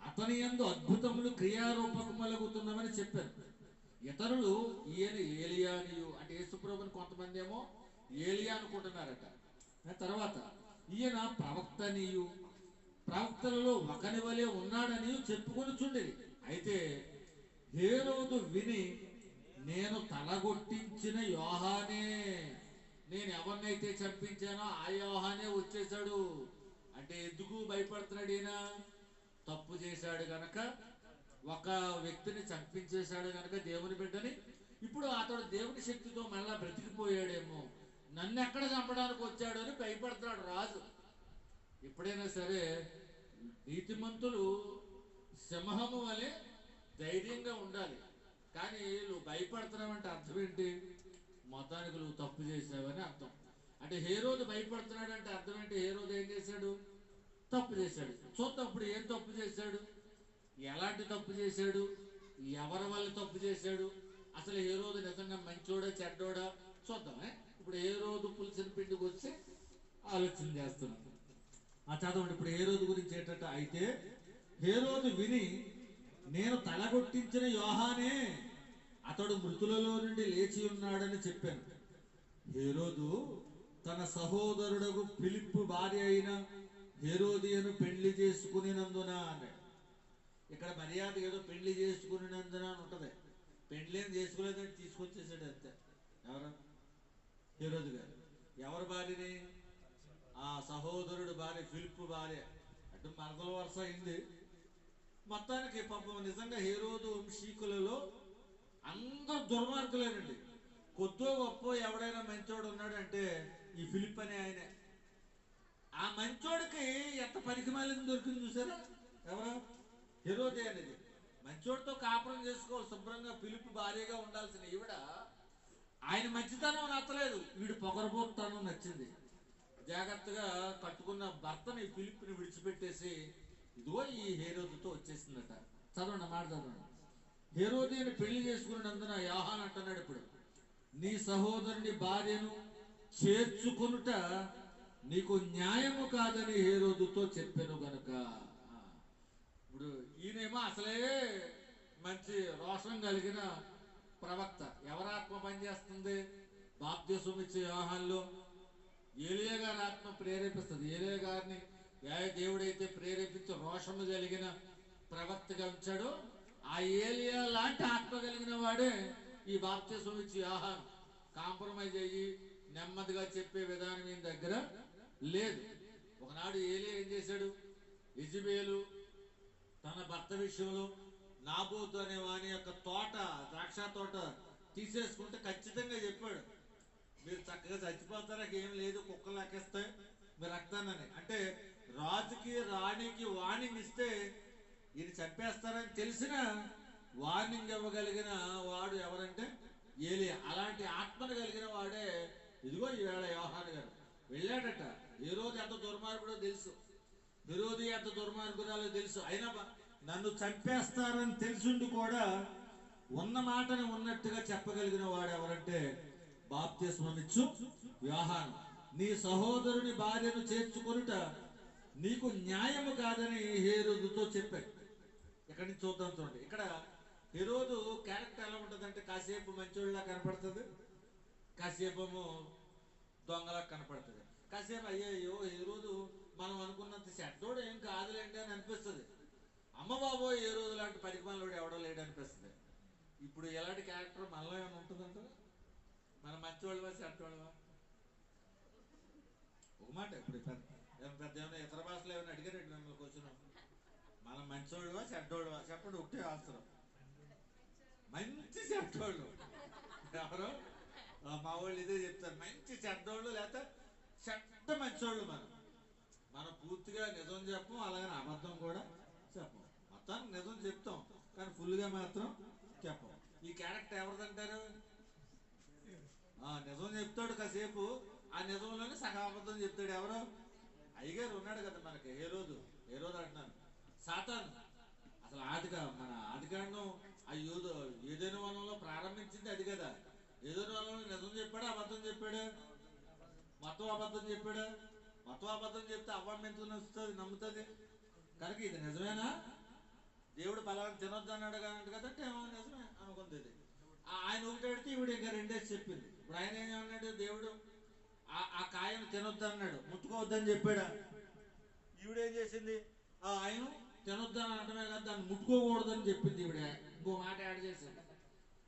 అతని యందు అద్భుతములు క్రియారూపకములగుతున్నవని చెప్పారు. ఇతరులు ఈయన ఏలియానియు, అంటే యేసు ప్రభుని కొంతమంది ఏమో ఏలియా అనుకుంటున్నారట. తర్వాత ఈయన ప్రవక్తనియు, ప్రవక్తలలో ఒకని వలె ఉన్నాడని చెప్పుకొని చుండేది. అయితే హేరోదు విని, నేను తలగొట్టించిన యోహానే, నేను ఎవరినైతే చంపించానో ఆ యోహానే వచ్చేసాడు. అంటే ఎందుకు భయపడుతున్నాడు ఈయన? తప్పు చేశాడు గనక, ఒక వ్యక్తిని చంపించేశాడు గనక దేవుని బిడ్డని. ఇప్పుడు అతడు దేవుని శక్తితో మళ్ళా బ్రతికిపోయాడేమో, నన్ను ఎక్కడ చంపడానికి వచ్చాడు అని భయపడుతున్నాడు రాజు. ఎప్పుడైనా సరే నీతిమంతులు సింహము వలె ధైర్యంగా ఉండాలి, కానీ నువ్వు భయపడుతున్నావంటే అర్థం ఏంటి? మొత్తానికి నువ్వు తప్పు చేసావని అర్థం. అంటే హేరోదు భయపడుతున్నాడు అంటే అర్థం ఏంటి? హేరోదు ఏం చేశాడు? తప్పు చేశాడు. చూద్దాం ఇప్పుడు ఏం తప్పు చేశాడు. ఎలాంటి తప్పు చేశాడు, ఎవరి వల్ల తప్పు చేశాడు, అసలు హేరోదు నిజంగా మంచోడా చెడ్డోడా చూద్దామే. ఇప్పుడు హేరోదు పులిసిన పిండికి వచ్చి ఆలోచన చేస్తున్నాం. చదవండి ఇప్పుడు హేరోదు గురించి ఏంటంటే, అయితే హేరోదు విని నేను తలగొట్టించిన యోహానే అతడు మృతులలో నుండి లేచి ఉన్నాడని చెప్పాను. హేరోదు తన సహోదరుడకు ఫిలిప్పు భార్య అయిన హేరోదియను పెళ్లి చేసుకునినందున అన్నాడు. ఇక్కడ మర్యాద ఏదో పెళ్లి చేసుకునినందున అని ఉంటది. పెళ్లి ఏం చేసుకోలేదని తీసుకొచ్చేసాడు అంతే. ఎవరు? హేరోదు గారు. ఎవరి భార్యని? ఆ సహోదరుడు భార్య, ఫిలిప్పు భార్య. అటు మరదల వరుస అయింది. మొత్తానికి పాపం నిజంగా హేరోదు వంశీకులలో అందరు దుర్మార్గులేనండి. కొద్దో గొప్ప ఎవడైనా మంచోడు ఉన్నాడు అంటే ఈ ఫిలిప్ అనే ఆయనే. ఆ మంచోడికి ఎంత పనికిమాలింది దొరికింది చూసారా? ఎవరు? హేరోదే అనేది. మంచోడితో కాపురం చేసుకోవాలి శుభ్రంగా, ఫిలిప్ భార్యగా ఉండాల్సిన ఈవిడ ఆయన మంచితనం నచ్చలేదు, వీడు పొగరబోతనం నచ్చింది. జాగ్రత్తగా కట్టుకున్న భర్తని ఫిలిప్ని విడిచిపెట్టేసి ఇదిగో ఈ హేరోదుతో వచ్చేసిందట. చదవండి మాట చదవండి. హేరోదిని పెళ్లి చేసుకున్నందున యోహాను అంటున్నాడు, ఇప్పుడు నీ సహోదరుని భార్యను చేర్చుకొనుట నీకు న్యాయము కాదని హేరోదుతో చెప్పాను గనుక. ఇప్పుడు ఈయనేమో అసలే మంచి రోషం కలిగిన ప్రవక్త. ఎవరాత్మ పనిచేస్తుంది? బాప్తిస్మం ఇచ్చే యోహానులో ఏలియా గారి ఆత్మ ప్రేరేపిస్తుంది. ఏలియా గారిని దేవుడైతే ప్రేరేపించి రోషము కలిగిన ప్రవక్తగా ఉంచాడో ఆ ఏలియా లాంటి ఆత్మ కలిగిన వాడే ఈ బాప్తిస్మం ఇచ్చి యోహాను. కాంప్రమైజ్ అయ్యి నెమ్మదిగా చెప్పే విధానం ఈయన దగ్గర లేదు. ఒకనాడు ఏలియా ఏం చేశాడు? యెజెబెలు తన భర్త విషయంలో నాబోతు అనే వాని యొక్క తోట, ద్రాక్ష తోట తీసేసుకుంటే ఖచ్చితంగా చెప్పాడు, మీరు చక్కగా చచ్చిపోతారా, ఏం లేదు, కుక్కలు లెక్కేస్తాయి మీరు రక్తానని. అంటే రాజుకి రాణికి వార్నింగ్ ఇస్తే ఈయన చంపేస్తారని తెలిసిన వార్నింగ్ ఇవ్వగలిగిన వాడు ఎవరంటే ఏలియా. అలాంటి ఆత్మను కలిగిన వాడే ఇదిగో ఈవేళ యోహాను గారు. వెళ్ళాడట. హేరోదు ఎంత దుర్మార్గుడో తెలుసు, హేరోది ఎంత దుర్మార్గురాలో తెలుసు. అయినా నన్ను చంపేస్తారని తెలిసిండు కూడా ఉన్న మాటను ఉన్నట్టుగా చెప్పగలిగిన వాడు ఎవరంటే బాప్తిస్మమిచ్చు యోహాను. నీ సహోదరుని భార్యను చేర్చుకొనుట నీకు న్యాయము కాదని హేరోదుతో చెప్పాడు. ఇక్కడి నుంచి చూద్దాం. చూడండి ఇక్కడ హేరోదు క్యారెక్టర్ ఎలా ఉంటుందంటే కాసేపు మంచోళ్ళలా కనపడుతుంది, కాసేపు దొంగలా కనపడుతుంది. కాసేపు అయ్యో హేరోదు మనం అనుకున్నంత చెడ్డోడు ఏం కాదులేండి అని అనిపిస్తుంది. అమ్మ బాబో హేరోదు లాంటి పరిమాణంలో ఎవడో లేడు అనిపిస్తుంది. ఇప్పుడు ఎలాంటి క్యారెక్టర్ మనలో ఏమైనా ఉంటుందంట? మనం మంచివాళ్ళవా చెడ్డవాళ్ళవా? ఒక మాట ఇప్పుడు పెద్ద ఏమైనా ఇతర భాషలో ఏమైనా అడిగారండి మిమ్మల్ని క్వశ్చన్, మనం మంచివాళ్ళవా చెడ్డోళ్ళవా చెప్పండి. ఒకటే ఆన్సర్, మంచి చెడ్డోళ్ళు. ఎవరు? మా వాళ్ళు ఇదే చెప్తారు, మంచి చెడ్డోళ్ళు లేకపోతే చెడ్డ మంచోళ్ళు. మనం పూర్తిగా నిజం చెప్పం, అలాగని అబద్ధం కూడా చెప్పం. మొత్తానికి నిజం చెప్తాం కానీ ఫుల్గా మాత్రం చెప్పం. ఈ క్యారెక్టర్ ఎవరిదంటారు? నిజం చెప్తాడు కాసేపు, ఆ నిజంలోనే సగం అబద్ధం చెప్తాడు. ఎవరు? అయ్యగారు ఉన్నాడు కదా మనకి, హేరోదు అంటున్నాను. సాతాను అసలు మన ఆదికాండం ఆ ఏదైనా వనంలో ప్రారంభించింది అది కదా. ఏదైనా వనంలో నిజం చెప్పాడా అబద్ధం చెప్పాడా? మొత్తం అబద్ధం చెప్పాడా? మొత్తం అబద్ధం చెప్తే అవ్వం ఎంత నమ్ముతుంది కనుక ఇది నిజమేనా? దేవుడు బలాన్ని తినొద్దు అన్నాడు కదంటే నిజమే అనుకుంది. ఇది ఆయన ఒకటి అడితే ఈవిడ ఇంకా రెండేసి చెప్పింది. ఇప్పుడు ఆయన ఏమన్నాడు? దేవుడు ఆ కాయను తినొద్దు అన్నాడు, ముట్టుకోవద్దని చెప్పాడా? ఈవిడేం చేసింది? ఆయన తినొద్దు అని అనటమే కాదు, దాన్ని ముట్టుకోకూడదని చెప్పింది ఈవిడ. ఇంకో మాట యాడ్ చేసింది.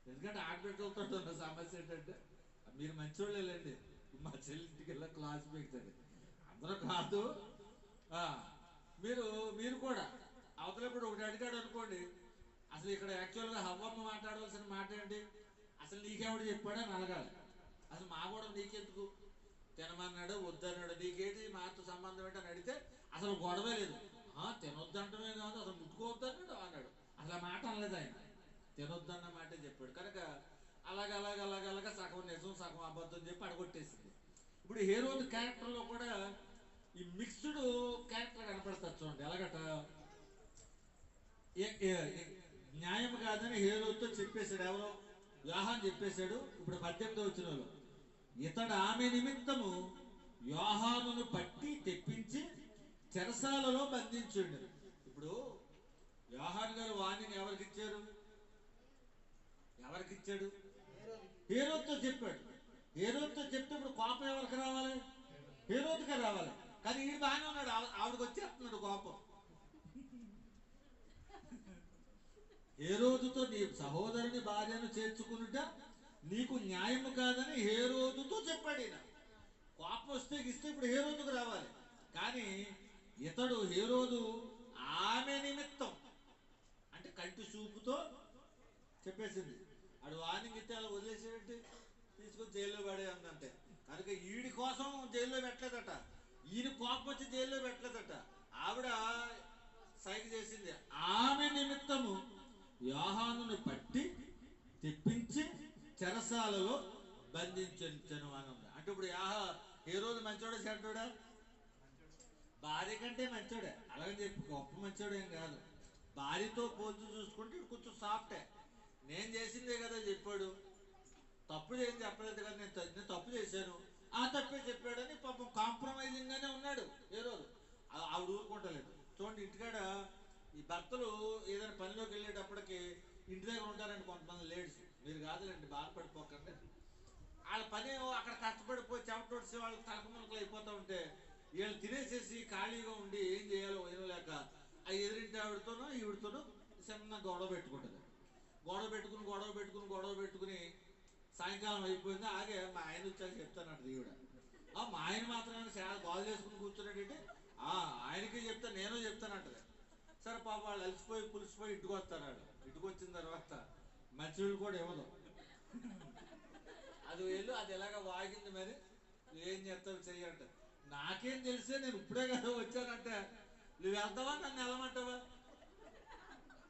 ఎందుకంటే ఆడబిడ్డలతో ఉన్న సమస్య ఏంటంటే, మీరు మంచోళ్ళే లేండి, మా చెల్లింటికి వెళ్ళా క్లాస్ పెడతారు అందరూ కాదు. మీరు కూడా అవతలప్పుడు ఒకటి అడిగాడు అనుకోండి, అసలు ఇక్కడ యాక్చువల్గా హవ్వమ్మ మాట్లాడవలసిన మాట ఏంటి? అసలు నీకెవడు చెప్పాడో అని అడగాలి. అసలు మా కూడా నీకెందుకు, తినమన్నాడు వద్దన్నాడు, నీకేంటి మాతో సంబంధం ఏంటని అడిగితే అసలు గొడవే లేదు. తినొద్దంటమే కాదు అసలు ముట్టుకోవద్దన్నాడు అన్నాడు. అసలు మాట అనలేదు ఆయన, తినొద్దన్న మాటే చెప్పాడు. కనుక అలాగ సగం నిజం సగం అబద్ధం చెప్పి అడగొట్టేసింది. ఇప్పుడు హేరోదు క్యారెక్టర్లో కూడా ఈ మిక్స్డ్ క్యారెక్టర్ కనపడుతుంది. చూడండి ఎలాగట, న్యాయం కాదని హేరోతో చెప్పేశాడు. ఎవరో యోహాను చెప్పేశాడు. ఇప్పుడు 18వ వచనంలో ఇతడు ఆమె నిమిత్తము యోహానును పట్టి తెప్పించి చెరసాలలో బంధించుండు. ఇప్పుడు యోహాను గారు వాణిని ఎవరికిచ్చారు? ఎవరికిచ్చాడు? హేరోదుతో చెప్పాడు. హేరోదుతో చెప్తే ఇప్పుడు కోపం ఎవరికి రావాలి? హేరోదుకే రావాలి. కానీ ఈడు బాగానే ఉన్నాడు, ఆవిడకి వచ్చేస్తున్నాడు కోపం. హేరోదుతో నీ సహోదరుని భార్యను చేర్చుకునుట నీకు న్యాయము కాదని హేరోదుతో చెప్పాడు. ఈయన కోపం వస్తే ఇస్తే ఇప్పుడు హేరోదుకు రావాలి. కానీ ఇతడు హేరోదు ఆమె నిమిత్తం అంటే కంటి చూపుతో చెప్పేసింది. ఆడు వార్నింగ్ ఇస్తే అలా వదిలేసేటి తీసుకొని జైల్లో పడే అందంటే. కనుక ఈడి కోసం జైల్లో పెట్టలేదట, ఈయన కోపం వచ్చి జైల్లో పెట్టలేదట. ఆవిడ సైగ చేసింది. ఆమె నిమిత్తము యోహానును పట్టి తెప్పించి చెరసాలలో బంధించను అని ఉంది. అంటే ఇప్పుడు హేరోదు మంచోడా చెడ్డోడా? భార్య కంటే మంచోడే. అలాగని చెప్పి గొప్ప మంచోడు ఏం కాదు. భార్యతో పోల్చి చూసుకుంటే కొంచెం సాఫ్టే. నేను చేసిందే కదా చెప్పాడు, తప్పు ఏం చెప్పలేదు కదా, నేను తప్పు చేశాను, ఆ తప్పే చెప్పాడని పాపం కాంప్రమైజింగ్ గానే ఉన్నాడు హేరోదు. ఆవిడ ఊరుకుంటలేదు. చూడండి, ఇంటికాడ ఈ భర్తలు ఏదైనా పనిలోకి వెళ్ళేటప్పటికి ఇంటి దగ్గర ఉంటారండి కొంతమంది లేడీస్. మీరు కాదులేండి, బాధపడిపోకండి. వాళ్ళ పని అక్కడ కష్టపడిపోయి చెమటోడిసి వాళ్ళు తలకములకలు అయిపోతూ ఉంటే వీళ్ళు తినేసేసి ఖాళీగా ఉండి ఏం చేయాలో వదిలేక ఆ ఎదురింటి ఆవిడతోనో ఈవిడతోనో చిన్న గొడవ పెట్టుకుంటుంది. గొడవ పెట్టుకుని సాయంకాలం అయిపోయింది. ఆగే మా ఆయన వచ్చాక చెప్తానంట ఈవిడ. మా ఆయన మాత్రమే చాలా బాగు చేసుకుని కూర్చున్నాడంటే ఆయనకే చెప్తా, నేను చెప్తానంటది. సరే పాప వాళ్ళు అలసిపోయి పులిసిపోయి ఇంటికి వస్తారు. ఇంటికి వచ్చిన తర్వాత మంచినీళ్ళు కూడా ఇవ్వదు. అది వెళ్ళు, అది ఎలాగ వాగింది, మరి నువ్వేం చేస్తావు చెయ్యంట. నాకేం తెలిసే, నేను ఇప్పుడే కదా వచ్చానంటే నువ్వు వెళ్తావా నన్ను వెళ్ళమంటావా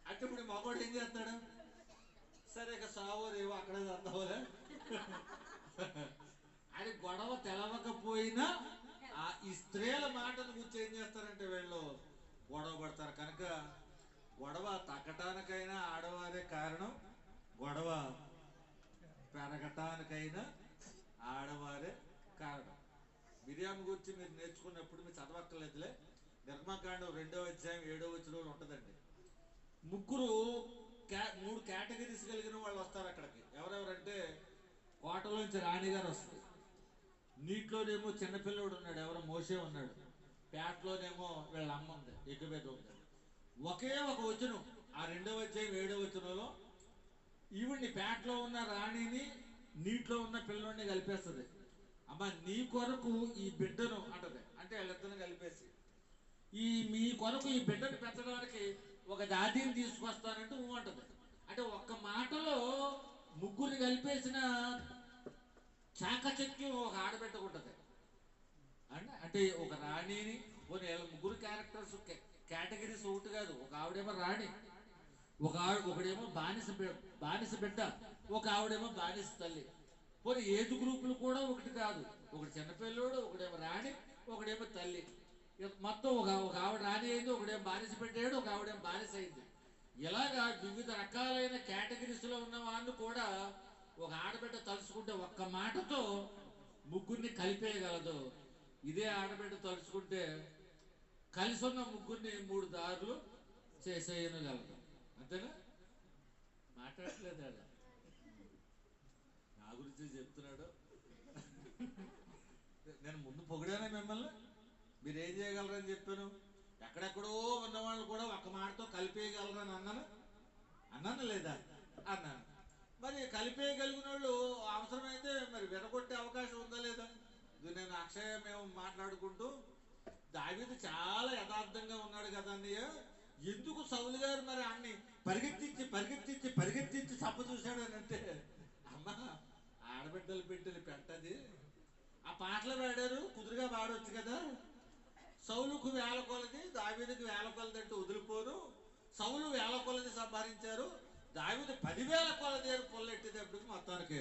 అంటే ఇప్పుడు మగవాడు ఏం చేస్తాడు? సరే ఇక సావోరేవో అక్కడే చేస్తావులే అది గొడవ తెలవకపోయినా ఈ స్త్రీల మాటను గురించి ఏం చేస్తారంటే వీళ్ళు గొడవ పడతారు. కనుక గొడవ తగ్గటానికైనా ఆడవారే కారణం, గొడవ పెరగటానికైనా ఆడవారే కారణం. మిరియాము గురించి మీరు నేర్చుకున్నప్పుడు మీరు చదవక్కర్లేదులే. నిర్మాకాండం 2వ అధ్యాయం 7వ వచనంలో ఉంటుందండి. మూడు కేటగిరీస్ కలిగిన వాళ్ళు వస్తారు అక్కడికి. ఎవరెవరంటే కోటలోంచి రాణిగారు వస్తుంది, నీటిలోనేమో చిన్నపిల్లడు ఉన్నాడు, ఎవరో మోసే ఉన్నాడు, పేటలోనేమో వీళ్ళ అమ్మ ఉంది, ఎగ్గుబెద్ద ఉంది. ఒకే ఒక వచనం, ఆ 2వ అధ్యాయం 7వ వచనంలో ఈవిడ్ని పేటలో ఉన్న రాణిని నీటిలో ఉన్న పిల్లోడిని కలిపేస్తుంది. అమ్మ నీ కొరకు ఈ బిడ్డను అంటది. అంటే వీళ్ళిద్దరిని కలిపేసి మీ కొరకు ఈ బిడ్డను పెంచడానికి ఒక దాదీని తీసుకొస్తానంటూ అంటది. అంటే ఒక్క మాటలో ముగ్గురిని కలిపేసిన చాకచక్యం ఒక ఆడబెట్టుకుంటది. అంటే ఒక రాణిని, ముగ్గురు క్యారెక్టర్స్ కేటగిరీస్ ఒకటి కాదు. ఒక ఆవిడేమో రాణి, ఒకడేమో బానిస బిడ్డ, ఒక ఆవిడేమో బానిస తల్లి. పోనీ ఏజ్ గ్రూపులు కూడా ఒకటి కాదు. ఒకటి చిన్నపిల్లోడు, ఒకడేమో రాణి, ఒకడేమో తల్లి. మొత్తం ఒక ఆవిడ రాణి అయింది, ఒకడేమో బానిస పెట్టాడు, ఒక ఆవిడేమో బానిస అయింది. ఇలాగా వివిధ రకాలైన కేటగిరీస్ లో ఉన్న వాళ్ళు కూడా ఒక ఆడబిడ్డ తలుచుకుంటే ఒక్క మాటతో ముగ్గురిని కలిపేయగలదు. ఇదే ఆడబిడ్డ తలుచుకుంటే కలిసి ఉన్న ముగ్గురిని 3 దారులు చేసేయగలదు. అంతేనా? మాట్లాడలేదు ఆడ, నా గురించి చెప్తున్నాడు. నేను ముందు పొగిడానే మిమ్మల్ని, మీరేం చేయగలరని చెప్పాను. ఎక్కడెక్కడో ఉన్నవాళ్ళు కూడా ఒక్క మాటతో కలిపేయగలరని అన్నాను లేదా? అన్నాను. మరి కలిపేయగలిగిన వాళ్ళు అవసరమైతే మరి వినగొట్టే అవకాశం ఉందా లేదా? నేను అక్షయ మేము మాట్లాడుకుంటూ దావీదు చాలా యథార్థంగా ఉన్నాడు కదా అన్నయ్య, ఎందుకు సౌలు గారు మరి అన్ని పరిగెత్తించి చంప చూశాడు అని అంటే, అమ్మ ఆడబిడ్డలు పెట్టిన పెట్టది, ఆ పాటలు పాడారు, కుదురుగా పాడవచ్చు కదా. సౌలుకు 1000 కొలది, దావీదుకు 1000 కొలది అంటే వదిలిపోరు. సౌలు 1000 కొలది సంపాదించారు, దావీదు 10,000 కొలది అని పొల్లెట్టేటప్పటికి మొత్తానికి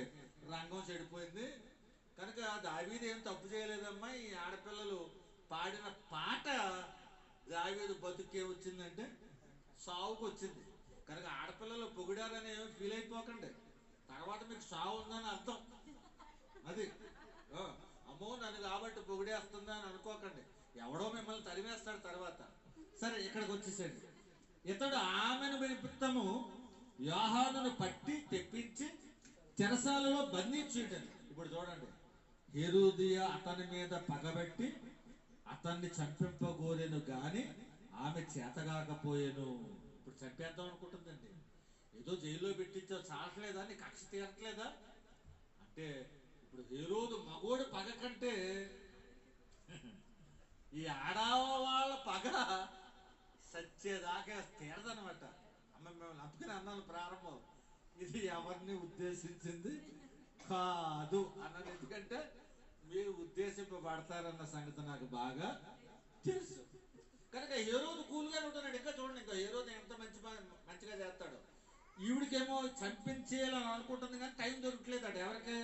రంగం చెడిపోయింది. కనుక దావీదు ఏం తప్పు చేయలేదమ్మా. ఈ ఆడపిల్లలు పాడిన పాట దావీదు బతుకే వచ్చిందంటే సావుకు వచ్చింది. కనుక ఆడపిల్లలు పొగిడారని ఫీల్ అయిపోకండి, తర్వాత మీకు సావు ఉందని అర్థం. అది అమ్మో నన్ను కాబట్టి పొగిడేస్తుందా అని అనుకోకండి, ఎవడో మిమ్మల్ని తరిమేస్తాడు తర్వాత. సరే ఇక్కడికి వచ్చేసండి. ఇతడు ఆమెను నిమిత్తము యోహానును పట్టి తెప్పించి చెరసాలలో బంధించేటండి. ఇప్పుడు చూడండి, హేరోదియ అతని మీద పగబెట్టి అతన్ని చంపింపగోరెను గాని ఆమె చేతగాకపోయేను. ఇప్పుడు చంపేద్దాం అనుకుంటుందండి, ఏదో జైల్లో పెట్టించో చాలట్లేదా, నీ కక్ష తీరట్లేదా అంటే, ఇప్పుడు హేరోదు మగోడు పగ కంటే ఈ ఆడవాళ్ళ పగ సచ్చేదాకా తీరదనమాట. అమ్మ మిమ్మల్ని అందుకని అన్నాను ప్రారంభం, ఇది ఎవరిని ఉద్దేశించింది కాదు అన్నది. ఎందుకంటే మీరు ఉద్దేశింపబడతారన్న సంగతి నాకు బాగా తెలుసు. కనుక హేరోదు కూల్గానే ఉంటున్నాడు. ఇంకా చూడండి, ఇంకా హేరోదు ఎంత మంచిగా చేస్తాడు. ఈవిడికేమో చంపించేయాలని అనుకుంటుంది కానీ టైం దొరకలేదట. ఎవరికి?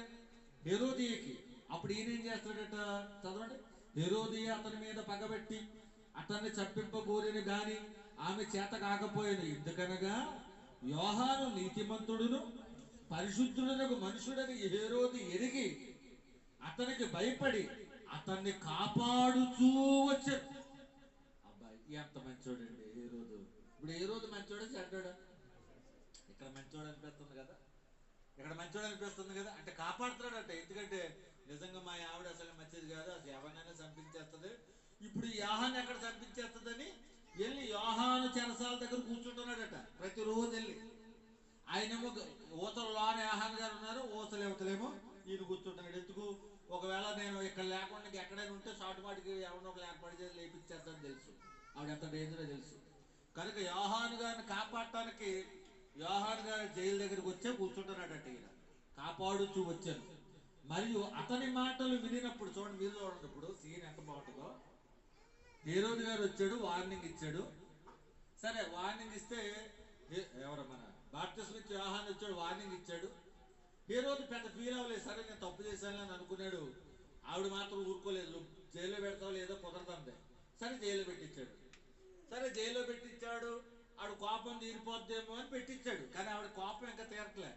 హేరోదియకి. అప్పుడు ఈయన ఏం చేస్తాడట, చదవండి. హేరోదియ అతని మీద పగబెట్టి అతన్ని చంపింపగోరిని గాని ఆమె చేత కాకపోయేది. ఎందుకనగా యోహాను నీతిమంతుడును పరిశుద్ధుడనకు మనుషుడని హేరోది ఎరిగి అతనికి భయపడి అతన్ని కాపాడుచూ వచ్చాడు. అబ్బాయి ఎంత మంచోడండి హేరోదు. ఇప్పుడు హేరోదు మంచోడా చెడ్డాడా? ఇక్కడ మంచోడు అనిపిస్తుంది కదా, ఇక్కడ మంచోడు అనిపిస్తుంది కదా. అంటే కాపాడుతున్నాడట. ఎందుకంటే నిజంగా మా ఆవిడ అసలు మంచిది కాదు, అసలు ఎవరినైనా చంపించేస్తుంది. ఇప్పుడు యోహాను ఎక్కడ చంపించేస్తుందని వెళ్ళి యోహాను చెరసాల దగ్గర కూర్చుంటున్నాడట ప్రతిరోజు వెళ్ళి. ఆయనేమో ఊతలలోనే యోహాను గారు ఉన్నారు, ఊతలేమో ఈయన కూర్చుంటున్నాడు. ఎందుకు? ఒకవేళ నేను ఇక్కడ లేకుండా ఎక్కడైనా ఉంటే షార్ట్మాటికి ఎవరినో ఒక ఏర్పాటు చేసి లేపించేద్దని తెలుసు, ఆవిడ ఎంత డేంజరో తెలుసు. కనుక యోహాను గారిని కాపాడటానికి యోహాను గారి జైలు దగ్గరికి వచ్చే కూర్చుంటున్నాడట. ఈయన కాపాడుచూ వచ్చాను. మరియు అతని మాటలు వినినప్పుడు చూడండి, మీరు చూడండి ఇప్పుడు సీన్ ఎంత బాగుంటుందో. హేరోదు గారు వచ్చాడు, వార్నింగ్ ఇచ్చాడు. సరే వార్నింగ్ ఇస్తే ఎవరు మన బాప్తిస్మా ఇచ్చే యోహాను వచ్చాడు, వార్నింగ్ ఇచ్చాడు. హేరోదు పెద్ద ఫీల్ అవ్వలేదు. సరే నేను తప్పు చేశానని అనుకున్నాడు. ఆవిడ మాత్రం ఊరుకోలేదు, జైల్లో పెడతావు లేదో కుదరదంటే సరే జైల్లో పెట్టించాడు. సరే జైల్లో పెట్టించాడు. ఆవిడ కోపం తీరిపోద్దేమో అని పెట్టించాడు. కానీ ఆవిడ కోపం ఇంకా తీరట్లే.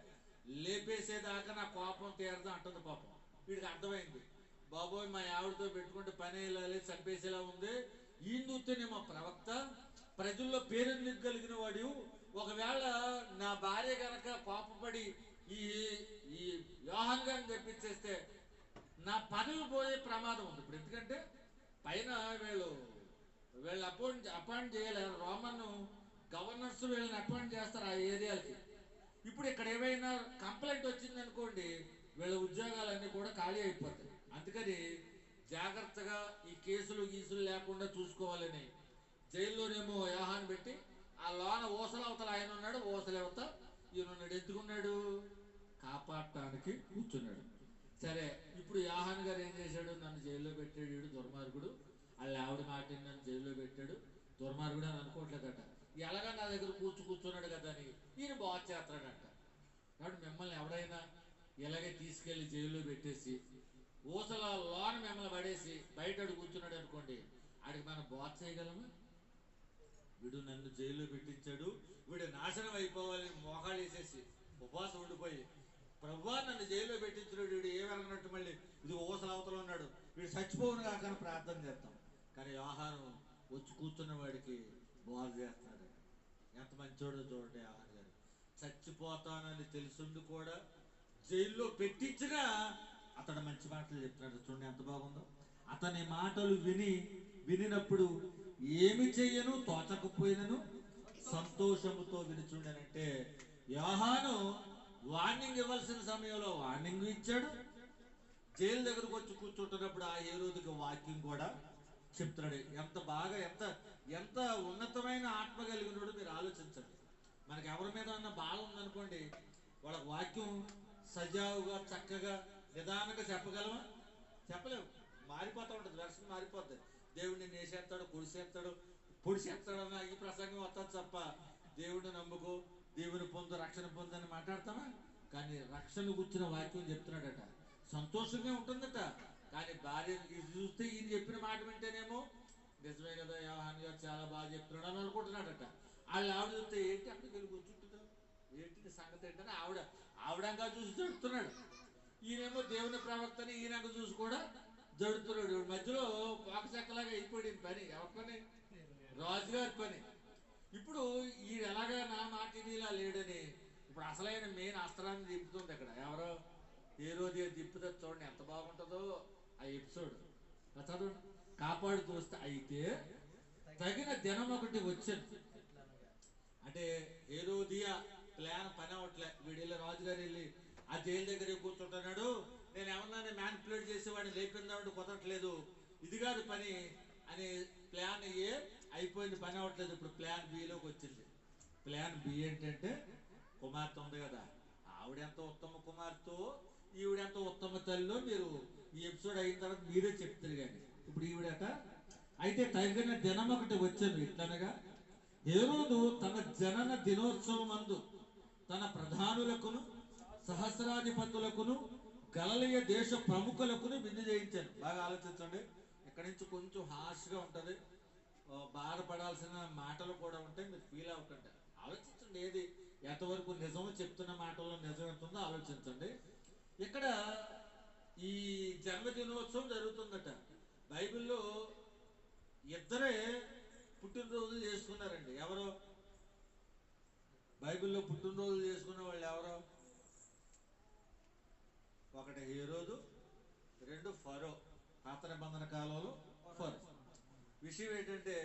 లేపేసేదాకా నా కోపం తీరదు అంటుంది పాపం. వీడికి అర్థమైంది, బాబోయ్ మా ఆవిడతో పెట్టుకుంటే పని వెళ్ళాలి, చంపేసేలా ఉంది. ఈయన చూస్తేనేమో ప్రవక్త, ప్రజల్లో పేరెందుకు కలిగిన వాడు, ఒకవేళ నా భార్య కనుక కోపపడి ఈ ఈ యోహాను గారిని తెప్పించేస్తే నా పనులు పోయే ప్రమాదం ఉంది. ఇప్పుడు ఎందుకంటే పైన వీళ్ళు అపాయింట్ చేయాలి, రోమన్ గవర్నర్స్ వీళ్ళని అపాయింట్ చేస్తారు ఆ ఏరియాలకి. ఇప్పుడు ఇక్కడ ఏమైనా కంప్లైంట్ వచ్చింది అనుకోండి, వీళ్ళ ఉద్యోగాలన్నీ కూడా ఖాళీ అయిపోతాయి. అందుకని జాగ్రత్తగా ఈ కేసులు గీసులు లేకుండా చూసుకోవాలని జైల్లోనేమో యోహాను పెట్టి ఆ లోన ఊసలవతల ఆయన ఉన్నాడు, ఊసలవత ఈయన ఉన్నాడు. ఎందుకున్నాడు? కాపాడటానికి కూర్చున్నాడు. సరే ఇప్పుడు యోహాను గారు ఏం చేశాడు? నన్ను జైల్లో పెట్టాడు, వీడు దుర్మార్గుడు, వాళ్ళ ఆవిడ మాట నన్ను జైల్లో పెట్టాడు, దుర్మార్గుడు అని అనుకోవట్లేదట. ఎలాగా నా దగ్గర కూర్చున్నాడు కదా అని ఈయన బాగా చేస్తాడంట. కాబట్టి మిమ్మల్ని ఎవరైనా ఇలాగే తీసుకెళ్లి జైల్లో పెట్టేసి ఊసల లోన మిమ్మల్ని పడేసి బయట కూర్చున్నాడు అనుకోండి, ఆడికి మనం బాగా చేయగలమా? వీడు నన్ను జైల్లో పెట్టించాడు, వీడు నాశనం అయిపోవాలి మోకాళ్ళు వేసేసి ఉపవాసం ఉండిపోయి, ప్రభువా నన్ను జైల్లో పెట్టించాడు, వీడు ఏమన్నట్టు మళ్ళీ ఇది ఊసల అవతల ఉన్నాడు, వీడు చచ్చిపోవును కాకని ప్రార్థన చేస్తాం. కానీ యోహాను వచ్చి కూర్చున్న వాడికి బాగు చేస్తున్నాడు. ఎంత మంచోడో చూడండి యోహాను గారు. చచ్చిపోతానని తెలుసుండి కూడా జైల్లో పెట్టించినా అతడు మంచి మాటలు చెప్తున్నాడు. చూడండి ఎంత బాగుందో. అతని మాటలు వినినప్పుడు ఏమి చెయ్యను తోచకపోయినను సంతోషముతో వినుచుండనంటే, యోహాను వార్నింగ్ ఇవ్వాల్సిన సమయంలో వార్నింగ్ ఇచ్చాడు. జైలు దగ్గరకు వచ్చి కూర్చుంటున్నప్పుడు ఆ హేరోదుకి వాక్యం కూడా చెప్తున్నాడు. ఎంత బాగా ఎంత ఉన్నతమైన ఆత్మ కలిగినోడు మీరు ఆలోచించండి. మనకి ఎవరి మీద ఉన్న బాధ ఉందనుకోండి, వాళ్ళకి వాక్యం సజావుగా చక్కగా నిదానంగా చెప్పగలమా? చెప్పలేము. మారిపోతూ ఉంటుంది, వెర్షన్ మారిపోతుంది. దేవుడిని నేసేస్తాడు, పొడిసేస్తాడు అన్న ఈ ప్రసంగం వస్తుంది తప్ప దేవుడిని నమ్ముకో, దేవుని పొందు, రక్షణ పొందని మాట్లాడతామా? కానీ రక్షణ కూర్చున్న వాక్యం చెప్తున్నాడట. సంతోషంగా ఉంటుందట. కానీ భార్య ఇది చూస్తే ఈయన చెప్పిన మాట వింటేనేమో నిజమే కదా యోహాను గారు చాలా బాగా చెప్తున్నాడు అని అనుకుంటున్నాడట. వాళ్ళు ఆవిడ చూస్తే ఏంటి అక్కడికి వెళ్ళి కూర్చుంటున్నావు, ఏంటి సంగతి ఏంటని ఆవిడంగా చూసి జడుతున్నాడు. ఈయనేమో దేవుని ప్రవక్తని ఈయనక చూసి కూడా జడుతున్నాడు. మధ్యలో పాకచెక్కలాగా అయిపోయింది పని. ఎవరి పని? రాజుగారి పని. ఇప్పుడు ఈ ఎలాగా నా మాటినిలా లేడని ఇప్పుడు అసలైన మెయిన్ అస్త్రాన్ని దింపుతుంది అక్కడ. ఎవరో హేరోదియా దిప్పుతుంది. చూడండి ఎంత బాగుంటుందో ఆ ఎపిసోడ్. చదవండి. కాపాడు చూస్తే అయితే తగిన దినం ఒకటి వచ్చింది. అంటే హేరోదియా ప్లాన్ పని అవట్లే. వీడెళ్ళి రాజుగారు వెళ్ళి ఆ జైలు దగ్గర కూర్చుంటున్నాడు, నేను ఏమన్నా మ్యానిపులేట్ చేసేవాడిని లేపిందామంటే కుదరట్లేదు, ఇది కాదు పని అని ప్లాన్ ఏ అయిపోయింది, పని అవ్వట్లేదు. ఇప్పుడు ప్లాన్ బిలోకి వచ్చింది. ప్లాన్ బి ఏంటంటే కుమార్తె ఉంది కదా, ఆవిడెంత ఉత్తమ కుమార్తె, ఈవిడెంత ఉత్తమ తల్లిలో మీరు ఈ ఎపిసోడ్ అయిన తర్వాత మీరే చెప్తారు. కానీ ఇప్పుడు ఈవిడట అయితే తగిన దినం ఒకటి వచ్చాను. ఇట్లనగా హేరోదు తన జనన దినోత్సవం అందు తన ప్రధానులకును సహస్రాధిపతులకును గలిలయ దేశ ప్రముఖులకును విందు చేయించాను. బాగా ఆలోచించండి. ఇక్కడి నుంచి కొంచెం హార్ష్గా ఉంటుంది, బాధపడాల్సిన మాటలు కూడా ఉంటాయి. మీరు ఫీల్ అవ్వకండి, ఆలోచించండి. ఏది ఎంతవరకు నిజమో చెప్తున్న మాటల్లో నిజం ఎంత ఉందో ఆలోచించండి. ఇక్కడ ఈ జన్మదినోత్సవం జరుగుతుందట. బైబిల్లో ఇద్దరే పుట్టినరోజులు చేసుకున్నారండి. ఎవరో బైబిల్లో పుట్టినరోజులు చేసుకున్న వాళ్ళు ఎవరో? ఒకటి హేరోదు, రెండు ఫరో. పాత నిబంధన కాలంలో ఫరో. విషయం ఏంటంటే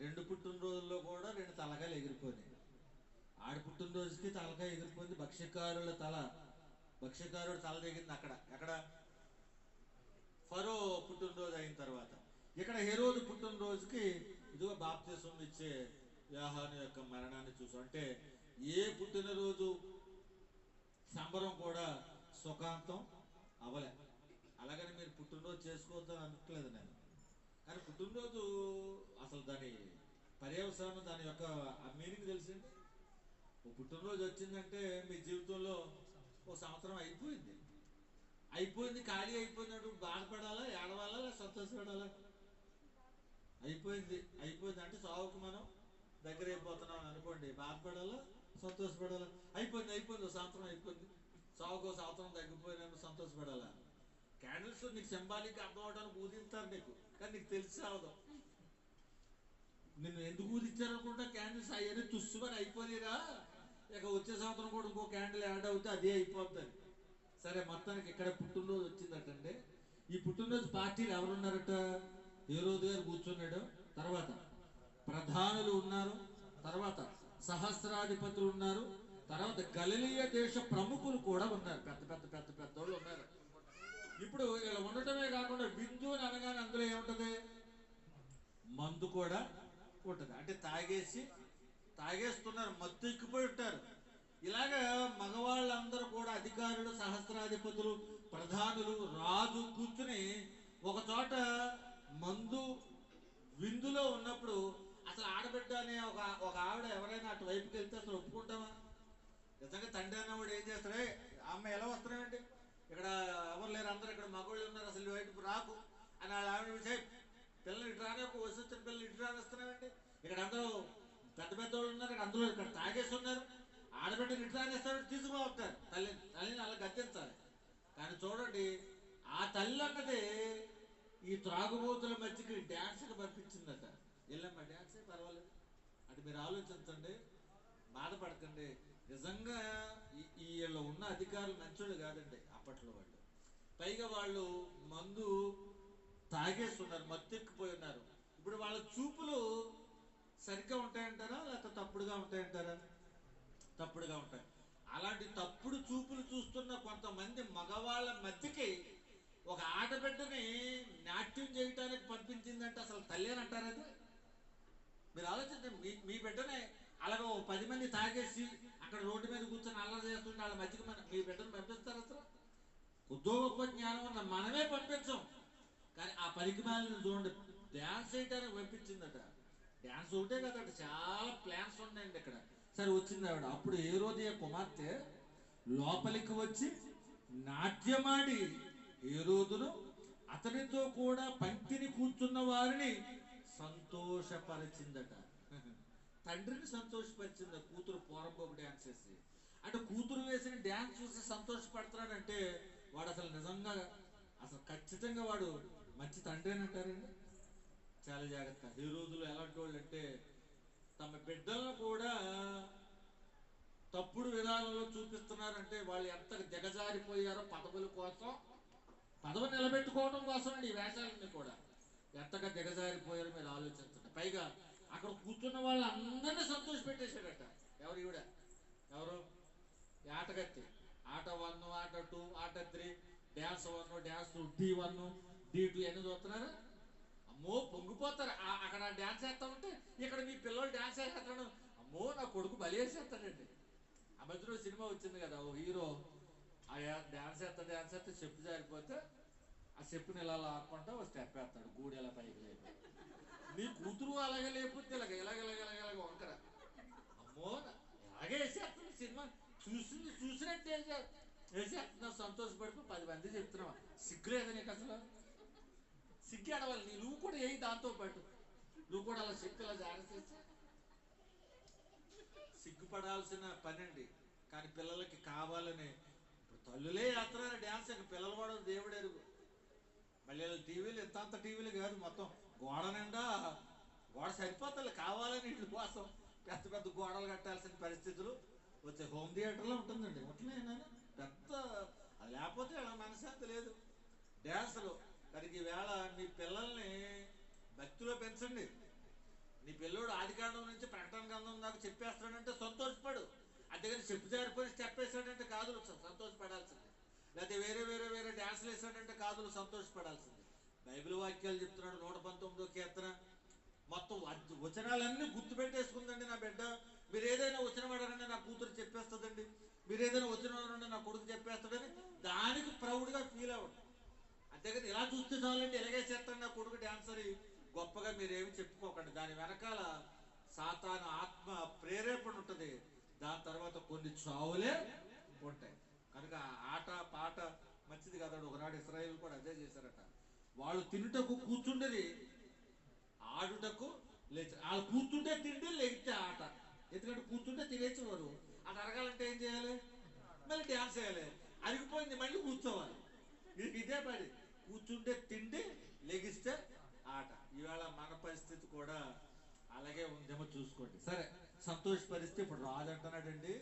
రెండు పుట్టినరోజుల్లో కూడా రెండు తలకాయలు ఎగిరిపోయినాయి. ఆడి పుట్టినరోజుకి తలకాయ ఎగిరిపోయింది. భక్ష్యకారుడు తల దిగింది అక్కడ. ఎక్కడ? ఫరో పుట్టినరోజు అయిన తర్వాత. ఇక్కడ హేరోదు పుట్టినరోజుకి ఇదిగో బాప్తిసం ఇచ్చే యోహాను యొక్క మరణాన్ని చూసాం. అంటే ఏ పుట్టినరోజు సంబరం కూడా సుఖాంతం అవలే. అలాగని మీరు పుట్టినరోజు చేసుకోవద్దని అనట్లేదు నేను. కానీ పుట్టినరోజు అసలు దాని పర్యవసానం, దాని యొక్క ఆ మీనింగ్ తెలిసింది. ఓ పుట్టినరోజు వచ్చిందంటే మీ జీవితంలో ఓ సంవత్సరం అయిపోయింది, ఖాళీ అయిపోయినట్టు బాధపడాలా, ఏడవాలా, సంతోషపడాలా? అయిపోయింది అంటే సావుకు మనం దగ్గర అయిపోతున్నాం అనుకోండి. బాధపడాలా, సంతోషపడాలా? అయిపోయింది ఓ సంవత్సరం అయిపోయింది, సావుకు సంవత్సరం తగ్గిపోయినట్టు సంతోషపడాలా? క్యాండిల్స్ నీకు సింబాలిక్ అర్థం అవడానికి ఊదిస్తారు నీకు, కానీ నీకు తెలిసి అవదు. నిన్ను ఎందుకు ఊదిచ్చారనుకుంటా క్యాండిల్స్ అవన్నీ తుస్సుమని అయిపోయిరా. ఇక వచ్చే సంవత్సరం కూడా ఇంకో క్యాండిల్ యాడ్ అవుతే అదే అయిపోతుంది. సరే, మొత్తానికి ఇక్కడ పుట్టినరోజు వచ్చిందటండి. ఈ పుట్టినరోజు పార్టీలు ఎవరున్నారట? హేరోదు గారు కూర్చున్నాడు, తర్వాత ప్రధానులు ఉన్నారు, తర్వాత సహస్రాధిపతులు ఉన్నారు, తర్వాత గలిలయ దేశ ప్రముఖులు కూడా ఉన్నారు. పెద్ద వాళ్ళు ఉన్నారు. ఇప్పుడు ఇలా ఉండటమే కాకుండా విందు అని అనగానే అందులో ఏముంటది? మందు కూడా ఉంటది. అంటే తాగేస్తున్నారు, మత్తు ఎక్కిపోయి ఉంటారు. ఇలాగా మగవాళ్ళందరూ కూడా అధికారులు, సహస్రాధిపతులు, ప్రధానులు, రాజు కూర్చుని ఒక చోట మందు విందులో ఉన్నప్పుడు అసలు ఆడబిడ్డ అనే ఒక ఆవిడ ఎవరైనా అటువైపుకి వెళ్తే అసలు ఒప్పుకుంటామా? నిజంగా తండ్రి అన్నవాడు ఏం చేస్తాడే, అమ్మాయి ఎలా వస్తున్నామండి, ఇక్కడ ఎవరు లేరు, అందరు ఇక్కడ మగవాళ్ళు ఉన్నారు, అసలు వైపు రాకు అని వాళ్ళ ఆవిడ విషయం. పిల్లలు ఇటు రానే, వచ్చిన పిల్లలు ఇటు రానిస్తున్నామండి, ఇక్కడ అందరూ పెద్ద వాళ్ళు ఉన్నారు, ఇక్కడ తాగేసి ఉన్నారు, ఆడబిడ్డని ఇటు రానేస్తారు, తీసుకుపోతారు. తల్లిని అలా గద్దించాలి. కానీ చూడండి, ఆ తల్లి అన్నది ఈ త్రాగుబోతుల మధ్యకి డ్యాన్స్కి పంపించిందట. వెళ్ళమ్మా డ్యాన్సే పర్వాలేదు అంటే. మీరు ఆలోచించండి, బాధపడకండి. నిజంగా వీళ్ళు ఉన్న అధికారులు మంచోళ్ళు కాదండి అప్పట్లో. వాళ్ళు పైగా వాళ్ళు మందు తాగేస్తున్నారు, మత్తెక్కిపోయి ఉన్నారు. ఇప్పుడు వాళ్ళ చూపులు సరిగ్గా ఉంటాయంటారా, లేకపోతే తప్పుడుగా ఉంటాయంటారా? తప్పుడుగా ఉంటాయి. అలాంటి తప్పుడు చూపులు చూస్తున్న కొంతమంది మగవాళ్ళ మధ్యకి ఒక ఆడబిడ్డని నాట్యం చేయటానికి పంపించిందంటే అసలు తల్లి అని అంటారు. అది మీరు ఆలోచించండి. మీ బిడ్డనే అలాగే 10 మంది తాగేసి అక్కడ రోడ్డు మీద కూర్చొని అల్లరి చేస్తుంటే వాళ్ళ మధ్యకి మీ బిడ్డను పంపిస్తారు? అసలు కొద్దో గొప్ప జ్ఞానం ఉన్న మనమే పంపించాం. కానీ ఆ పరికమాలను చూడండి, డ్యాన్స్ చేయడానికి పంపించిందట. డ్యాన్స్ ఒకటే కదట, చాలా ప్లాన్స్ ఉన్నాయండి ఇక్కడ. సరే, వచ్చింది ఆవిడ. అప్పుడు హేరోదియ కుమార్తె లోపలికి వచ్చి నాట్యమాడి హేరోదును అతనితో కూడా పంక్తిని కూర్చున్న వారిని సంతోషపరిచిందట. తండ్రిని సంతోషపరిచింది కూతురు పోరంబోబు డ్యాన్స్ వేసి. అంటే కూతురు వేసిన డ్యాన్స్ చూసి సంతోషపడతాడంటే వాడు అసలు నిజంగా అసలు ఖచ్చితంగా వాడు మంచి తండ్రి అని అంటారండి. చాలా జాగ్రత్త. ఈ రోజులు ఎలాంటి వాళ్ళు అంటే తమ బిడ్డలను కూడా తప్పుడు విధానంలో చూపిస్తున్నారంటే వాళ్ళు ఎంత దిగజారిపోయారో పదవుల కోసం, పదవి నిలబెట్టుకోవడం కోసం అండి ఈ వేషాలన్నీ కూడా ఎంతగా దిగజారిపోయారో మీరు ఆలోచించండి. పైగా అక్కడ కూర్చున్న వాళ్ళందరినీ సంతోష పెట్టేశాడట. ఎవరు ఈవిడ? ఎవరు? ఆటగత్తి. ఆట 1, ఆట 2, ఆట 3, డ్యాన్స్ 1, డ్యాన్స్ 2, D1, D2 అన్ని చూస్తున్నారా? అమ్మో పొంగిపోతారు. అక్కడ డ్యాన్స్ వేస్తా ఉంటే ఇక్కడ మీ పిల్లలు డ్యాన్స్ వేసేస్తాడు. అమ్మో నా కొడుకు బలి వేసేస్తాడండి. ఆ మధ్యలో సినిమా వచ్చింది కదా, ఓ హీరో ఆ డ్యాన్స్ వేస్తే చెప్పు జారిపోతే ఆ చెప్పుని ఇలా లాక్కుంటా ఓ స్టెప్ వేస్తాడు, గూడి ఎలా పైకి లేపు. నీ కూతురు అలాగే లేకపోతే ఇలాగ వంకర. అమ్మో ఇలాగే వేసేస్తుంది సినిమా. చూసినట్టు వేసేస్తున్నా, సంతోషపడిపో 10 మంది చెప్తున్నావా? సిగ్గులేదు నీకు అసలు? సిగ్గు అడవాలి. నువ్వు కూడా ఏ దాంతో పాటు నువ్వు కూడా అలా చెప్పి ఇలా జాగ్రత్త సిగ్గుపడాల్సిన పని అండి. కానీ పిల్లలకి కావాలని ఇప్పుడు తల్లులే వేస్తున్నారు డ్యాన్స్, ఇంకా పిల్లలు కూడా దేవుడు ఎరుగు. మళ్ళీ టీవీలు ఇంత టీవీలు కాదు, మొత్తం గోడ నిండా గోడ సరిపోతుంది. కావాలని ఇళ్ళ కోసం పెద్ద పెద్ద గోడలు కట్టాల్సిన పరిస్థితులు వచ్చే. హోమ్ థియేటర్లో ఉంటుందండి. ఉంటున్నాయి పెద్ద, లేకపోతే ఇలా మనశ్శాంతి లేదు. డ్యాన్సులు కనుక ఈవేళ మీ పిల్లల్ని భక్తిలో పెంచండి. నీ పిల్లోడు ఆదికాండం నుంచి ప్రకటన గ్రంథం దాకా చెప్పేస్తాడంటే సంతోషపడు. అంతేగాని చెప్పు జారిపోయి స్టెప్ వేసాడంటే కాదు సంతోషపడాల్సింది. లేకపోతే వేరే డ్యాన్సులు వేసాడంటే కాదు సంతోషపడాల్సింది. బైబిల్ వాక్యాలు చెప్తున్నాడు. 119వ కీర్తన మొత్తం వచనాలన్నీ గుర్తుపెట్టేసుకుందండి నా బిడ్డ. మీరు ఏదైనా వచ్చిన వాడారంటే నా కూతురు చెప్పేస్తుందండి, మీరు ఏదైనా వచ్చిన వాడంటే నా కొడుకు చెప్పేస్తాడని దానికి ప్రౌడ్గా ఫీల్ అవ్వడం. అంతేగాని ఇలా చూస్తే చాలండి, ఇలాగే చేస్తాడు నా కొడుకు డ్యాన్స్ అని గొప్పగా మీరేమి చెప్పుకోకండి. దాని వెనకాల సాతాను ఆత్మ ప్రేరేపణ ఉంటుంది. దాని తర్వాత కొన్ని చావులే ఉంటాయి. కనుక ఆట పాట మంచిది కదండి. ఒకనాడు ఇశ్రాయేలు కూడా అదే చేశారట. వాళ్ళు తినుటకు కూర్చుండేది, ఆడుటకు లేచి. వాళ్ళు కూర్చుంటే తిండి, లేగితే ఆట. ఎందుకంటే కూర్చుంటే తినేసేవారు. అది అరగాలంటే ఏం చేయాలి? మళ్ళీ డ్యాన్స్ చేయాలి. అరిగిపోయింది మళ్ళీ కూర్చోవాలి. ఇదే పని. కూర్చుంటే తిండి, లెగిస్తే ఆట. ఈవేళ మన పరిస్థితి కూడా అలాగే ఉందేమో చూసుకోండి. సరే, సంతోష పరిస్థితి ఇప్పుడు రాజు అంటున్నాడండి.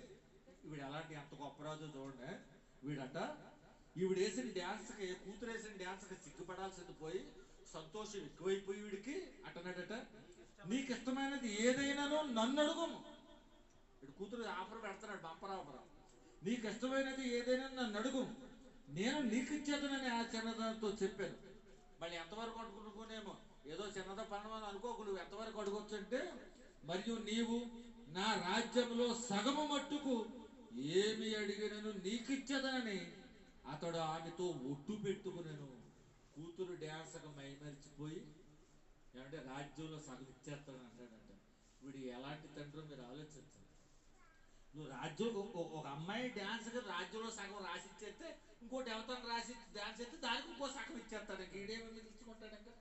వీడు ఎలాంటి ఎంత గొప్ప రాజు చూడండి. వీడట ఈవిడ వేసిన డ్యాన్స్కి, కూతురు వేసిన డ్యాన్స్కి సిగ్గుపడాల్సింది పోయి సంతోషం ఎక్కువైపోయి వీడికి అంటున్నాడట, నీకు ఇష్టమైనది ఏదైనానో నన్ను అడుగుము. వీడు కూతురు ఆఫర్ పెడుతున్నాడు, బంపర్ ఆఫర్. నీకు ఇష్టమైనది ఏదైనా నన్ను అడుగు, నేను నీకు ఇచ్చేదనని ఆ చిన్నదానితో చెప్పాను. మళ్ళీ ఎంతవరకు అనుకునేమో, ఏదో చిన్నదా పనుమని అనుకోకు. నువ్వు ఎంతవరకు అడగొచ్చు అంటే, మరియు నీవు నా రాజ్యంలో సగము మట్టుకు ఏమి అడిగినను నీకు ఇచ్చేదనని అతడు ఆమెతో ఒట్టు పెట్టుకునేను. కూతురు డ్యాన్స్కి మైమరిచిపోయి ఏమంటే రాజ్యంలో సగం ఇచ్చేస్తాడని అంటాడంట. వీడు ఎలాంటి తండ్రి మీరు ఆలోచించండి. నువ్వు రాజ్యం ఒక అమ్మాయి డ్యాన్స్కి రాజ్యంలో సగం రాసి ఇచ్చేస్తే ఇంకోటి ఎవరితో రాసి డ్యాన్స్ అయితే దానికి ఇంకో సగం ఇచ్చేస్తాడు. ఇంక ఈడేమి మిగిల్చుకుంటాడు ఇంకా.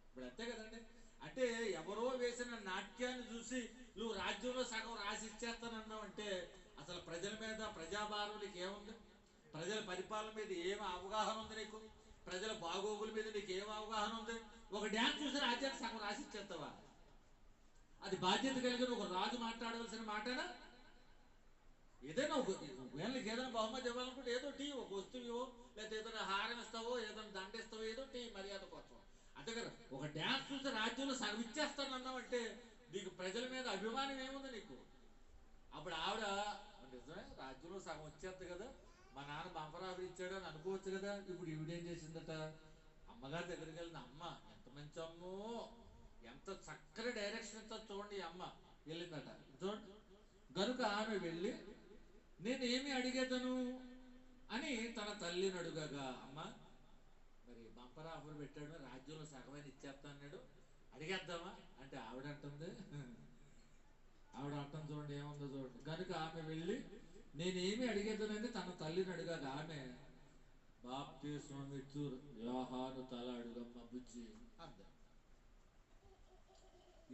ఇప్పుడు అంతే కదండి. అంటే ఎవరో వేసిన నాట్యాన్ని చూసి నువ్వు రాజ్యంలో సగం రాసి ఇచ్చేస్తానన్నావు అంటే అసలు ప్రజల మీద, ప్రజాభారం నీకు ఏముంది? ప్రజల పరిపాలన మీద ఏం అవగాహన ఉంది నీకు? ప్రజల బాగోగుల మీద నీకు ఏం అవగాహన ఉంది? ఒక డ్యాన్స్ చూసి రాజ్యాన్ని సగం రాసి ఇచ్చేస్తావా? అది బాధ్యత కలిగిన ఒక రాజు మాట్లాడవలసిన మాటనా? ఏదైనా వీళ్ళకి ఏదైనా బహుమతి ఇవ్వాలనుకుంటే ఏదో టీ, ఒక వస్తువు లేకపోతే ఏదైనా హారం ఇస్తావో, ఏదైనా దండ ఇస్తావో, ఏదో టీ మర్యాద కోసం. అంతేగారు ఒక డ్యాన్స్ చూసి రాజ్యంలో సగం ఇచ్చేస్తానన్నావంటే నీకు ప్రజల మీద అభిమానం ఏముంది నీకు? అప్పుడు ఆవిడ నిజమే రాజ్యంలో సగం వచ్చేస్తుంది కదా, మా నాన్న బంపరాబరి ఇచ్చాడు అని అనుకోవచ్చు కదా. ఇప్పుడు ఈవిడేం చేసిందట, అమ్మగారి దగ్గరికి వెళ్ళిన అమ్మ ఎంత మంచి అమ్మో, ఎంత చక్కని డైరెక్షన్ ఇస్తా చూడండి. అమ్మ వెళ్ళిందట చూడండి. గనుక ఆమె వెళ్ళి నేనేమి అడిగేదను అని తన తల్లిని అడుగగా, అమ్మ మరి బంపర్ ఆఫర్ పెట్టాడు, రాజ్యంలో సగమైన ఇచ్చేస్తా అన్నాడు, అడిగేద్దామా అంటే ఆవిడ అంటుంది చూడండి ఏముందో చూడండి. కనుక ఆమె వెళ్ళి నేనేమి అడిగేదనంటే తన తల్లిని అడిగాక ఆమె బాప్తిస్మమిచ్చు యోహాను తల అడుగమ్మ బుజ్జి అంద.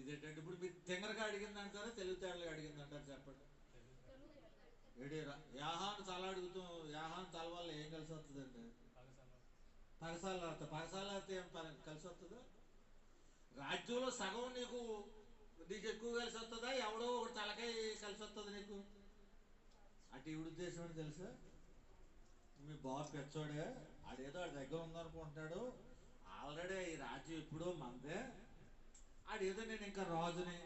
ఇదేంటంటే ఇప్పుడు మీరు తింగరగా అడిగిందంటారా తెలివితేటలుగా అడిగిందంటారా చెప్పండి. ఏడేరా యాహాను తల అడుగుతూ యాహాను తల వల్ల ఏం కలిసి వస్తుందండి? పగసాలాడితే ఏం కలిసి వస్తుందా? రాజ్యంలో సగం నీకు ఎక్కువ కలిసి వస్తుందా? ఎవడో ఒకటి తలకాయ కలిసి వస్తుంది నీకు? అటు ఈవిడ ఉద్దేశం అని తెలుసా? మీ బాబు పెచ్చోడే, ఆడేదో ఆడి దగ్గర ఉందనుకుంటున్నాడు. ఆల్రెడీ ఈ రాజ్యం ఎప్పుడో మందే. ఆడేదో నేను ఇంకా రాజుని,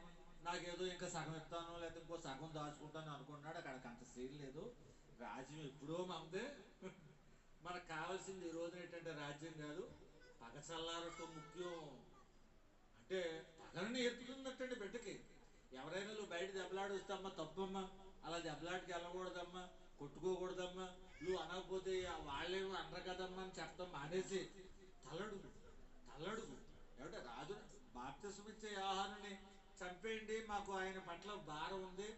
నాకేదో ఇంకా సగం ఇస్తాను లేకపోతే ఇంకో సగం దాచుకుంటాను అనుకుంటున్నాడు. అక్కడికి అంత సీన్ లేదు. రాజ్యం ఎప్పుడో మందే. మనకు కావాల్సింది ఈ రోజున ఏంటంటే రాజ్యం కాదు, పగ చల్లారటం ముఖ్యం. అంటే పగని నేర్పుతుందటండి బిడ్డకి. ఎవరైనా నువ్వు బయట దెబ్బలాడి వస్తామ్మా, తప్పమ్మా, అలా దెబ్బలాటికి వెళ్ళకూడదమ్మా, కొట్టుకోకూడదమ్మా, నువ్వు అనకపోతే వాళ్ళేమో అనరు కదమ్మా అని చెప్తాం మానేసి తలడుగు తలడుగు. ఏమంటే రాజు బాప్తిసం ఇచ్చే యోహానుని చంపేయండి, మాకు ఆయన పట్ల భారం ఉంది,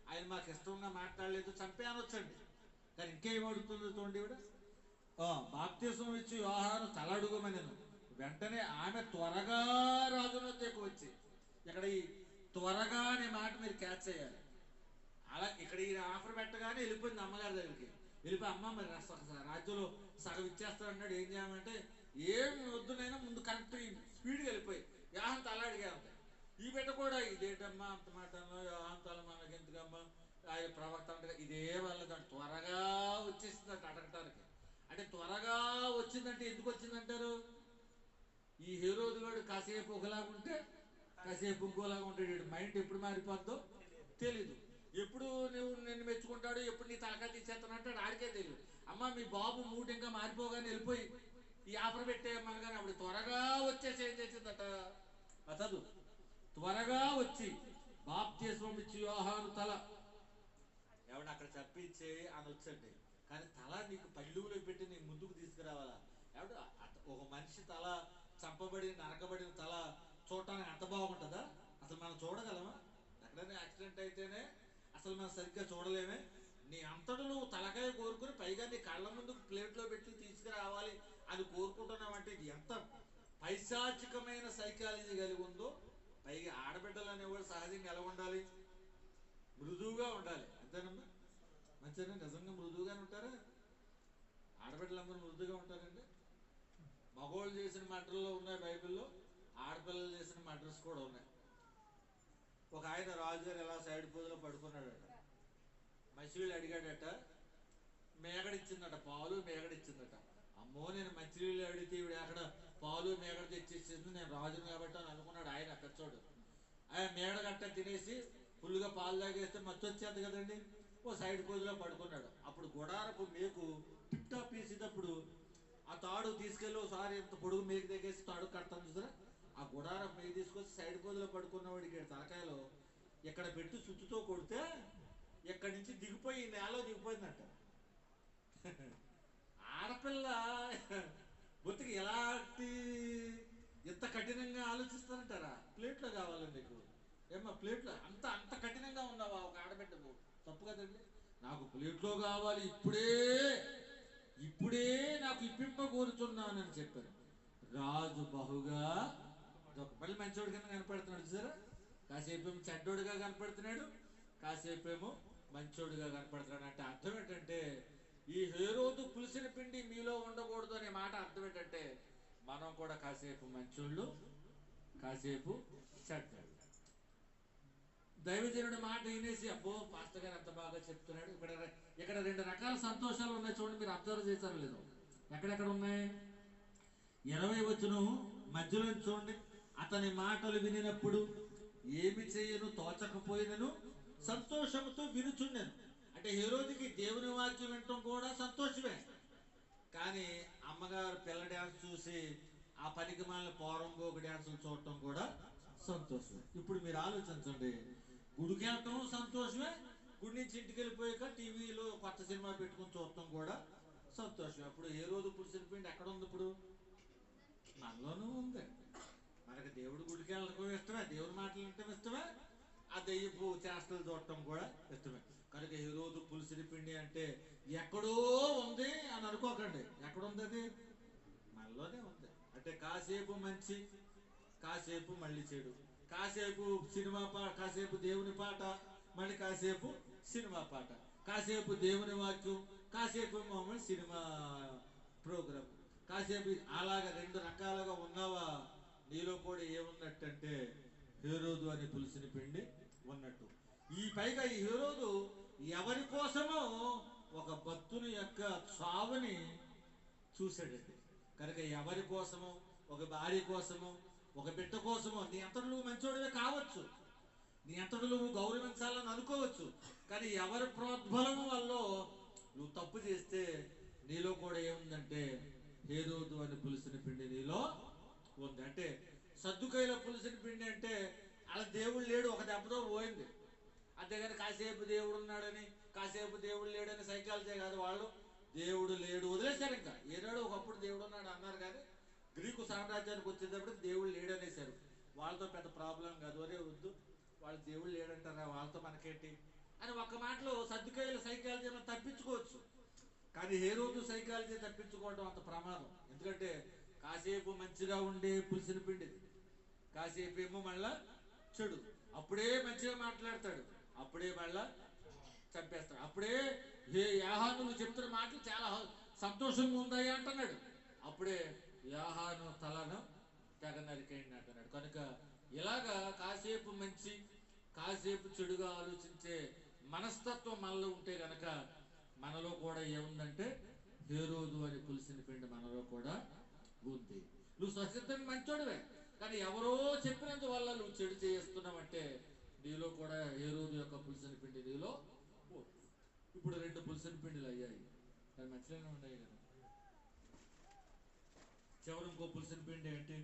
ఆయన మాకు ఇష్టంగా మాట్లాడలేదు, చంపే అనొచ్చండి. కానీ ఇంకేం అడుగుతుందో చూడండి ఇవిడ. బాప్తిసం ఇచ్చి యోహాను తలడుగమనెను. వెంటనే ఆమె త్వరగా రాజును వచ్చి, ఇక్కడ ఈ త్వరగా అనే మాట మీరు క్యాచ్ చేయాలి. అలా ఇక్కడ ఈ ఆఫర్ పెట్టగానే వెళ్ళిపోయింది అమ్మగారి దగ్గరికి. వెళ్ళిపోయి అమ్మ మరి రాజ్యంలో సగం ఇచ్చేస్తాడు, ఏం చేయాలంటే ఏం వద్దునైనా ముందు కరెక్ట్ స్పీడ్గా వెళ్ళిపోయి యాహం తల అడిగా ఉంటాయి. ఈ బిడ్డ కూడా ఇదేంటమ్మా అంత మాట యాహం తల మనకి ఎందుకమ్మా, ఆయన ప్రవక్త అంటే ఇదే వాళ్ళ దాన్ని త్వరగా వచ్చేసిందంట అడగటానికి. అంటే త్వరగా వచ్చిందంటే ఎందుకు వచ్చిందంటారు? ఈ హేరోదు వాడు కాసేపు ఒకలాగా ఉంటే కాసేపు ఇంకోలాగా ఉంటాడు. మైండ్ ఎప్పుడు మారిపోద్దో తెలీదు. ఎప్పుడు నువ్వు నిన్ను మెచ్చుకుంటాడు, ఎప్పుడు నీ తలకాయ తీసేస్తానంటాడు ఆడికే తెలియదు. అమ్మ మీ బాబు మూడు ఇంకా మారిపోగానే వెళ్ళిపోయి ఈ ఆఫర్ పెట్టేయమనగానే అప్పుడు త్వరగా వచ్చేసి ఏం చేసిందట అతడు త్వరగా వచ్చి బాప్తిస్మం ఇచ్చి యోహాను తల ఎవడు అక్కడ చప్పించే అని వచ్చండి. కానీ తల నీకు పళ్ళులో పెట్టి నీ ముందుకు తీసుకురావాలా? ఎవడు ఒక మనిషి తల చంపబడి నరకబడిన తల చూడటానికి అంత బాగుంటుందా? అసలు మనం చూడగలమా? ఎక్కడైనా యాక్సిడెంట్ అయితేనే అసలు మనం సరిగ్గా చూడలేమే. నీ అంతటా నువ్వు తలకాయ కోరుకుని పైగా నీ కళ్ళ ముందు ప్లేట్లో పెట్టి తీసుకురావాలి అని కోరుకుంటున్నావంటే ఇది ఎంత పైశాచికమైన సైకాలజీ కలిగి ఉందో. పైగా ఆడబిడ్డలు అనేవాడు సహజంగా ఎలా ఉండాలి? మృదువుగా ఉండాలి. అంతేనమ్మా? మంచిగా నిజంగా మృదువుగానే ఉంటారా? ఆడబిడ్డలందరూ మృదువుగా ఉంటారండి. మగవాళ్ళు చేసిన మర్డర్లో ఉన్నాయి బైబిల్లో, ఆడపిల్లలు చేసిన మర్డర్స్ కూడా ఉన్నాయి. ఒక ఆయన రాజుగారు ఎలా సైడ్ పూజలో పడుకున్నాడట. మసివీళ్ళు అడిగాడట, మేగడిచ్చిందట, పాలు మేగడిచ్చిందట. అమ్మో నేను మంచినీళ్ళు అడిగితే ఇవిడ అక్కడ పాలు మేగడ తెచ్చిచ్చింది, నేను రాజును కాబట్టి అని అనుకున్నాడు ఆయన పెచ్చోడు. ఆయన మేగడ గట్ట తినేసి ఫుల్గా పాలు తాగేస్తే మత్తు వచ్చేది కదండి. ఓ సైడ్ పూజలో పడుకున్నాడు. అప్పుడు గుడారపు మేకు టిప్టా పీసేటప్పుడు ఆ తాడు తీసుకెళ్ళి ఒకసారి ఇంత పొడుగు మేకు దగ్గేసి తాడు కడతాను చూసారా, ఆ గుడారపు మేకు తీసుకొచ్చి సైడ్ పూజలో పడుకున్నవాడికి తలకాయలో ఇక్కడ పెట్టి సుత్తుతో కొడితే ఇక్కడి నుంచి దిగిపోయి నేలలో దిగిపోయిందంట. ఆడపిల్ల బొత్తికి ఎలాంటి ఎంత కఠినంగా ఆలోచిస్తారంటారా? ప్లేట్లో కావాలి మీకు ఏమ్మా, ప్లేట్లో అంత అంత కఠినంగా ఉన్నావా ఒక ఆడబిడ్డకు? తప్పు కదండి. నాకు ప్లేట్లో కావాలి ఇప్పుడే ఇప్పుడే నాకు ఇప్పింప కోరుతున్నానని చెప్పారు. రాజు బహుగా ఒక పల్లి మంచోడి కింద కనపడుతున్నాడు చూసారా. కాసేపు ఏమో చెడ్డోడిగా కనపడుతున్నాడు, కాసేపు ఏమో మంచోడిగా కనపడుతున్నాడు. అంటే అర్థం ఏంటంటే ఈ హేరోదు పులిసిన పిండి మీలో ఉండకూడదు అనే మాట అర్థం ఏంటంటే మనం కూడా కాసేపు మంచోళ్ళు, కాసేపు చెడ్డోళ్ళు. దైవజనుడి మాట వినేసి అబ్బో పాస్టర్ గారు ఎంత బాగా చెప్తున్నాడు. ఇక్కడ రెండు రకాల సంతోషాలు ఉన్నాయి చూడండి, మీరు అబ్జర్వ్ చేశారు లేదు? ఎక్కడెక్కడ ఉన్నాయి? 20 వచనం మధ్యలో చూడండి. అతని మాటలు వినినప్పుడు ఏమి చేయను తోచకపోయినను సంతోషంతో వినుచుండెను. అంటే హేరోదుకి దేవుని వాక్యం వినటం కూడా సంతోషమే. కానీ అమ్మగారు పిల్ల డ్యాన్స్ చూసి ఆ పనికి మాలిన పోరంబోకు డ్యాన్సులు చూడటం కూడా సంతోషమే. ఇప్పుడు మీరు ఆలోచించండి, గుడికి వెళ్ళటం సంతోషమే, గుడి నుంచి ఇంటికి వెళ్ళిపోయాక టీవీలో కొత్త సినిమా పెట్టుకుని చూడటం కూడా సంతోషమే. అప్పుడు హేరోదు పులిసిన పిండి ఎక్కడ ఉంది? ఇప్పుడు మనలోనూ ఉంది. మనకి దేవుడు గుడికి వెళ్ళడం ఇష్టమే, దేవుడి మాటలు వినటం ఇష్టమే, ఆ దెయ్యపు చేష్టలు చూడటం కూడా ఇష్టమే. కనుక హేరోదు పులిసిన పిండి అంటే ఎక్కడో ఉంది అని అనుకోకండి. ఎక్కడుంది అది? మనలోనే ఉంది. అంటే కాసేపు మంచి, కాసేపు మళ్ళీ చెడు, కాసేపు సినిమా పాట, కాసేపు దేవుని పాట, మళ్ళీ కాసేపు సినిమా పాట, కాసేపు దేవుని వాక్యం, కాసేపు మామూలు సినిమా ప్రోగ్రామ్, కాసేపు అలాగా రెండు రకాలుగా ఉన్నావా? నీలో కూడా ఏమున్నట్టంటే హేరోదు అని పులిసిన పిండి ఉన్నట్టు. ఈ పైగా ఈ హేరోదు ఎవరి కోసమో ఒక భక్తుని యొక్క చావుని చూశాడండి. కనుక ఎవరి కోసమో, ఒక భార్య కోసమో, ఒక బిడ్డ కోసమో, నీ అంతటి నువ్వు మంచోడివే కావచ్చు, నీ అంతటి నువ్వు గౌరవించాలని అనుకోవచ్చు, కానీ ఎవరి ప్రోద్బలం వల్ల నువ్వు తప్పు చేస్తే నీలో కూడా ఏముందంటే హేరోదు అని పులిసిన పిండి నీలో ఉంది. అంటే సద్దుకైల పులిసిన పిండి అంటే అలా దేవుడు లేడు, ఒక దెబ్బతో పోయింది. అంతేగాని కాసేపు దేవుడు ఉన్నాడని, కాసేపు దేవుడు లేడని సైకాలజీ కాదు. వాళ్ళు దేవుడు లేడు వదిలేశారు. ఇంకా ఏనాడు ఒకప్పుడు దేవుడు ఉన్నాడు అన్నారు, కానీ గ్రీకు సామ్రాజ్యానికి వచ్చేటప్పుడు దేవుడు లేడు అనేసారు. వాళ్ళతో పెద్ద ప్రాబ్లం కాదు, అరే వద్దు వాళ్ళు దేవుడు లేడంటారా, వాళ్ళతో మనకేంటి అని ఒక్క మాటలో సర్దుకాయల సైకాలజీ తప్పించుకోవచ్చు. కానీ హేరోదు సైకాలజీ తప్పించుకోవడం అంత ప్రమాదం. ఎందుకంటే కాసేపు మంచిగా ఉండే పులిసిన పిండి, కాసేపు ఏమో మళ్ళా చెడు. అప్పుడే మంచిగా మాట్లాడతాడు, అప్పుడే మళ్ళా చంపేస్తాడు. అప్పుడే యాహాను నువ్వు చెప్తున్న మాటలు చాలా సంతోషంగా ఉందాయి అంటున్నాడు, అప్పుడే యాహాను తలను తెగ నరికేయండి అంటున్నాడు. కనుక ఇలాగా కాసేపు మంచి కాసేపు చెడుగా ఆలోచించే మనస్తత్వం మనలో ఉంటే గనక మనలో కూడా ఏముందంటే హేరోదు అని పులిసిన పిండి మనలో కూడా ఉంది. నువ్వు స్వచ్ఛతని మంచోడివే, కానీ ఎవరో చెప్పినందువల్ల నువ్వు చెడు చేస్తున్నావంటే నీలో కూడా హేరోదు యొక్క పులిసిన పిండి నీలో. ఇప్పుడు రెండు పులిసిన పిండిలు అయ్యాయి, అది మంచిగానే ఉన్నాయి కదా. చివరి ఇంకో పులిసిన పిండి ఏంటి?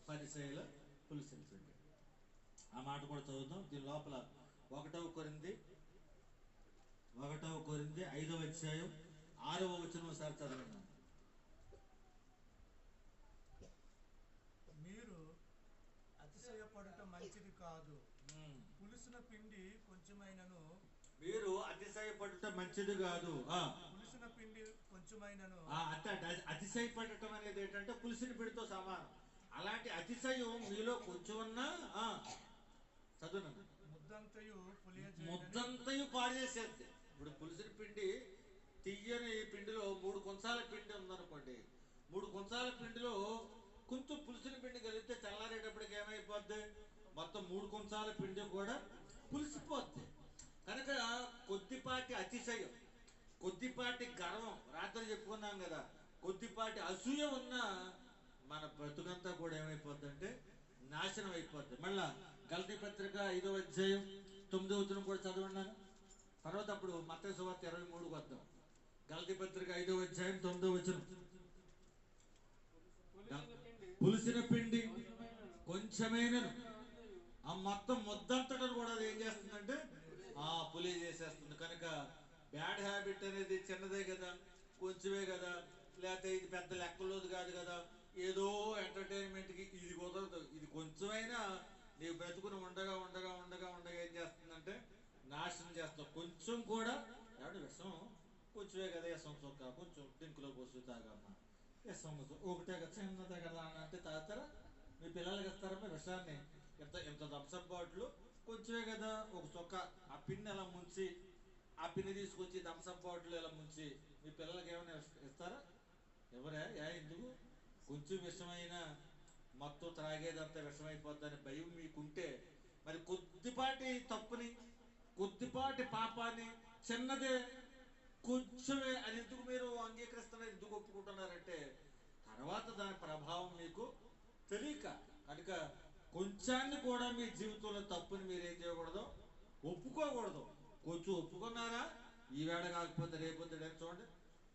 పరిసయ్యుల పులిసిన పిండి. ఆ మాట కూడా చదువుతాం. దీని లోపల 1వ కొరింథీ 5వ అధ్యాయం 6వ వచనం ఒకసారి చదవండి. మీరు అతిశయపడుట మంచిది కాదు, పులిసిన పిండి కొంచెమైనను. మీరు అతిశయపడటం మంచిది కాదు, పులిసిన పిండి కొంచెమైనను. అతిశయపడటం అనేది ఏంటంటే పులిసిన పిండితో సమానం. అలాంటి అతిశయం మీలో కొంచెం ఉన్నా చదువు ముద్దంతయు పాడు చేసేది. ఇప్పుడు పులిసిన పిండి తీయని పిండిలో 3 కుంచాల పిండి ఉందనుకోండి, 3 కుంచాల పిండిలో కొంచెం పులిసిన పిండి కలిగితే చల్లారేటప్పటికి ఏమైపోద్ది? మొత్తం 3 కుంచాల పిండి కూడా పులిసిపోద్ది. కనుక కొద్దిపాటి అతిశయం, కొద్దిపాటి గర్వం, రాత్రి చెప్పుకున్నాం కదా, కొద్దిపాటి అసూయ ఉన్న మన బ్రతుకంతా కూడా ఏమైపోద్ది అంటే నాశనం అయిపోద్ది. మళ్ళా గలతీ పత్రిక 5వ అధ్యాయం 9వ వచనం కూడా చదవండి. తర్వాత అప్పుడు మత్తయి సువార్త 23కు వద్దాం. గలతీ పత్రిక 5వ అధ్యాయం 9వ వచనం. పులిసిన పిండి కొంచెమైనను, ఆ మొత్తం ముద్దంతటను కూడా అది ఏం చేస్తుందంటే పులి చేసేస్తుంది. కనుక బ్యాడ్ హ్యాబిట్ అనేది చిన్నదే కదా, కొంచెమే కదా, లేకపోతే ఇది పెద్ద లెక్కలోది కాదు కదా, ఏదో ఎంటర్టైన్మెంట్కి ఇది కుదరదు. ఇది కొంచెమైనా నీకు బ్రతుకుని ఉండగా ఉండగా ఉండగా ఉండగా ఏం చేస్తుందంటే నాశనం చేస్తావు. కొంచెం కూడా ఎవడు విషం కొంచెమే కదా, విషం చొక్క కొంచెం డింకులో పోసి తాగమ్మా, విషం ఒకటే కదా, చిన్నదే కదా అని అంటే తాగుతారా? మీ పిల్లలకి ఇస్తారమ్మా విషాన్ని? ఇంత థమ్సప్ బాటిల్ కొంచెమే కదా, ఒక చొక్క ఆ పిన్ ఎలా ముంచి, ఆ పిన్ని తీసుకొచ్చి థమ్సప్ బాటిల్ ఎలా ముంచి మీ పిల్లలకి ఏమైనా ఇస్తారా? ఎవరే? ఎందుకు? కొంచెం విషమైనా మొత్తం త్రాగేదంతా విషమైపోద్దని భయం మీకుంటే మరి కొద్దిపాటి తప్పుని, కొద్దిపాటి పాపాన్ని, చిన్నదే కొంచెమే అని ఎందుకు మీరు అంగీకరిస్తున్నారు, ఎందుకు ఒప్పుకుంటున్నారంటే తర్వాత దాని ప్రభావం మీకు తెలియక. కనుక కొంచాన్ని కూడా మీ జీవితంలో తప్పుని మీరు ఏం చేయకూడదు, ఒప్పుకోకూడదు. కొంచెం ఒప్పుకున్నారా, ఈవేళ కాకపోతే రేపొద్దు చూడండి,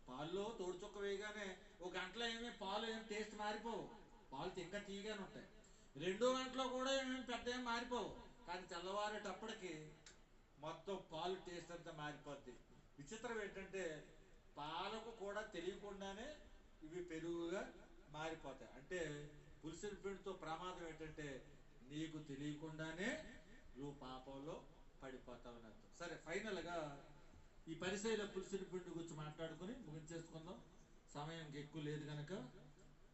పాల్లో తోడు చుక్క వేయగానే ఒక గంటలో పాలు ఏమి టేస్ట్ మారిపోవు, పాలు ఇంకా తీయగానే ఉంటాయి. 2వ గంటలో కూడా పెద్ద ఏం మారిపోవు, కానీ తెల్లవారేటప్పటికి మొత్తం పాలు టేస్ట్ అంతా మారిపోద్ది. విచిత్రం ఏంటంటే పాలకు కూడా తెలియకుండానే ఇవి పెరుగుగా మారిపోతాయి. అంటే పులిసిన పిండితో ప్రమాదం ఏంటంటే నీకు తెలియకుండానే నువ్వు పాపంలో పడిపోతావు అని అర్థం. సరే, ఫైనల్గా ఈ పరిసయ్యుల పులిసిన పిండి గురించి మాట్లాడుకుని ముగించేసుకుందాం. సమయం ఎక్కువ లేదు కనుక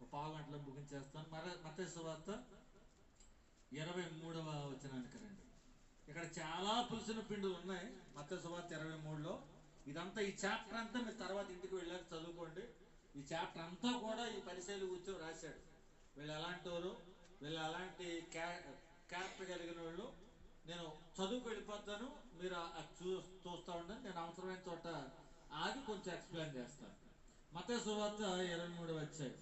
1/4 గంటలో ముగించేస్తాను. మత్తయి సువార్త 23వ వచనానికి రండి. ఇక్కడ చాలా పులిసిన పిండులు ఉన్నాయి మత్తయి సువార్త 23లో. ఇదంతా ఈ చాప్టర్ అంతా మీరు తర్వాత ఇంటికి వెళ్ళాక చదువుకోండి. ఈ చాప్టర్ అంతా కూడా ఈ పరిశైలు కూర్చొని రాశాడు. వీళ్ళు ఎలాంటి వారు, వీళ్ళు అలాంటి క్యారెక్టర్ కలిగిన వాళ్ళు. నేను చదువుకు వెళ్ళిపోతాను, మీరు చూస్తూ ఉండండి. నేను అవసరమైన చోట ఆగి కొంచెం ఎక్స్ప్లెయిన్ చేస్తాను. మత్తయి సువార్త 23వ అధ్యాయం.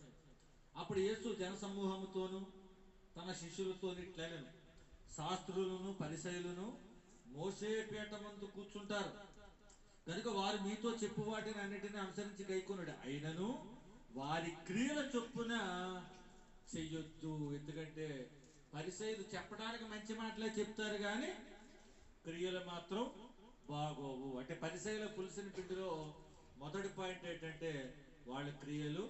అప్పుడు యేసు జనసమూహముతోను తన శిష్యులతో ఇట్లనెను, శాస్త్రులను పరిసయ్యులను మోషే పీఠమందు కూర్చుంటారు కనుక వారు మీతో చెప్పు వాటిని అన్నిటిని అనుసరించి గైకొనుడు, అయినను వారి క్రియల చొప్పున చెయ్యొద్దు. ఎందుకంటే పరిసయ్యులు చెప్పడానికి మంచి మాటలే చెప్తారు కానీ క్రియలు మాత్రం బాగోవు. అంటే పరిసయ్యుల పులిసిన పిండిలో మొదటి పాయింట్ ఏంటంటే వాళ్ళ క్రియలు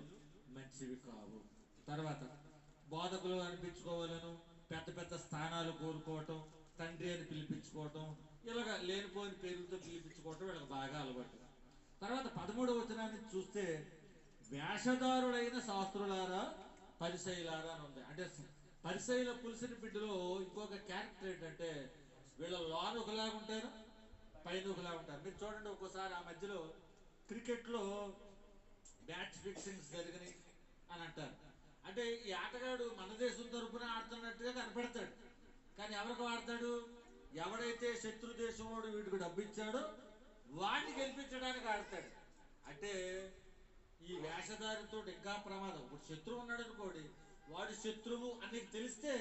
మంచివి కావు. తర్వాత బోధకులు అనిపించుకోవాలను, పెద్ద పెద్ద స్థానాలు కోరుకోవటం, తండ్రి అని పిలిపించుకోవటం, ఇలాగ లేనిపోయిన పేర్లతో పిలిపించుకోవటం వీళ్ళకి బాగా అలవాటు. తర్వాత 13వ వచనాన్ని చూస్తే వేషధారులైన శాస్త్రులారా పరిసయ్యులారా అని ఉంది. అంటే పరిసయ్యుల పులిసిన పిండిలో ఇంకొక క్యారెక్టర్ ఏంటంటే వీళ్ళ లోన ఒకలాగా ఉంటారు, పైన ఒకలాగా ఉంటారు. మీరు చూడండి, ఒక్కోసారి ఆ మధ్యలో క్రికెట్లో మ్యాచ్ ఫిక్సింగ్స్ జరిగినాయి అని అంటారు. అంటే ఈ ఆటగాడు మన దేశం తరపున ఆడుతున్నట్టుగా కనపడతాడు, కానీ ఎవరికి ఆడతాడు? ఎవడైతే శత్రు దేశం వాడు వీటికి డబ్బు ఇచ్చాడో వాడిని గెలిపించడానికి ఆడతాడు. అంటే ఈ వేషధారితో ఇంకా ప్రమాదం. ఇప్పుడు శత్రువు ఉన్నాడు అనుకోండి, వాడు శత్రువు అని నీకు తెలిస్తే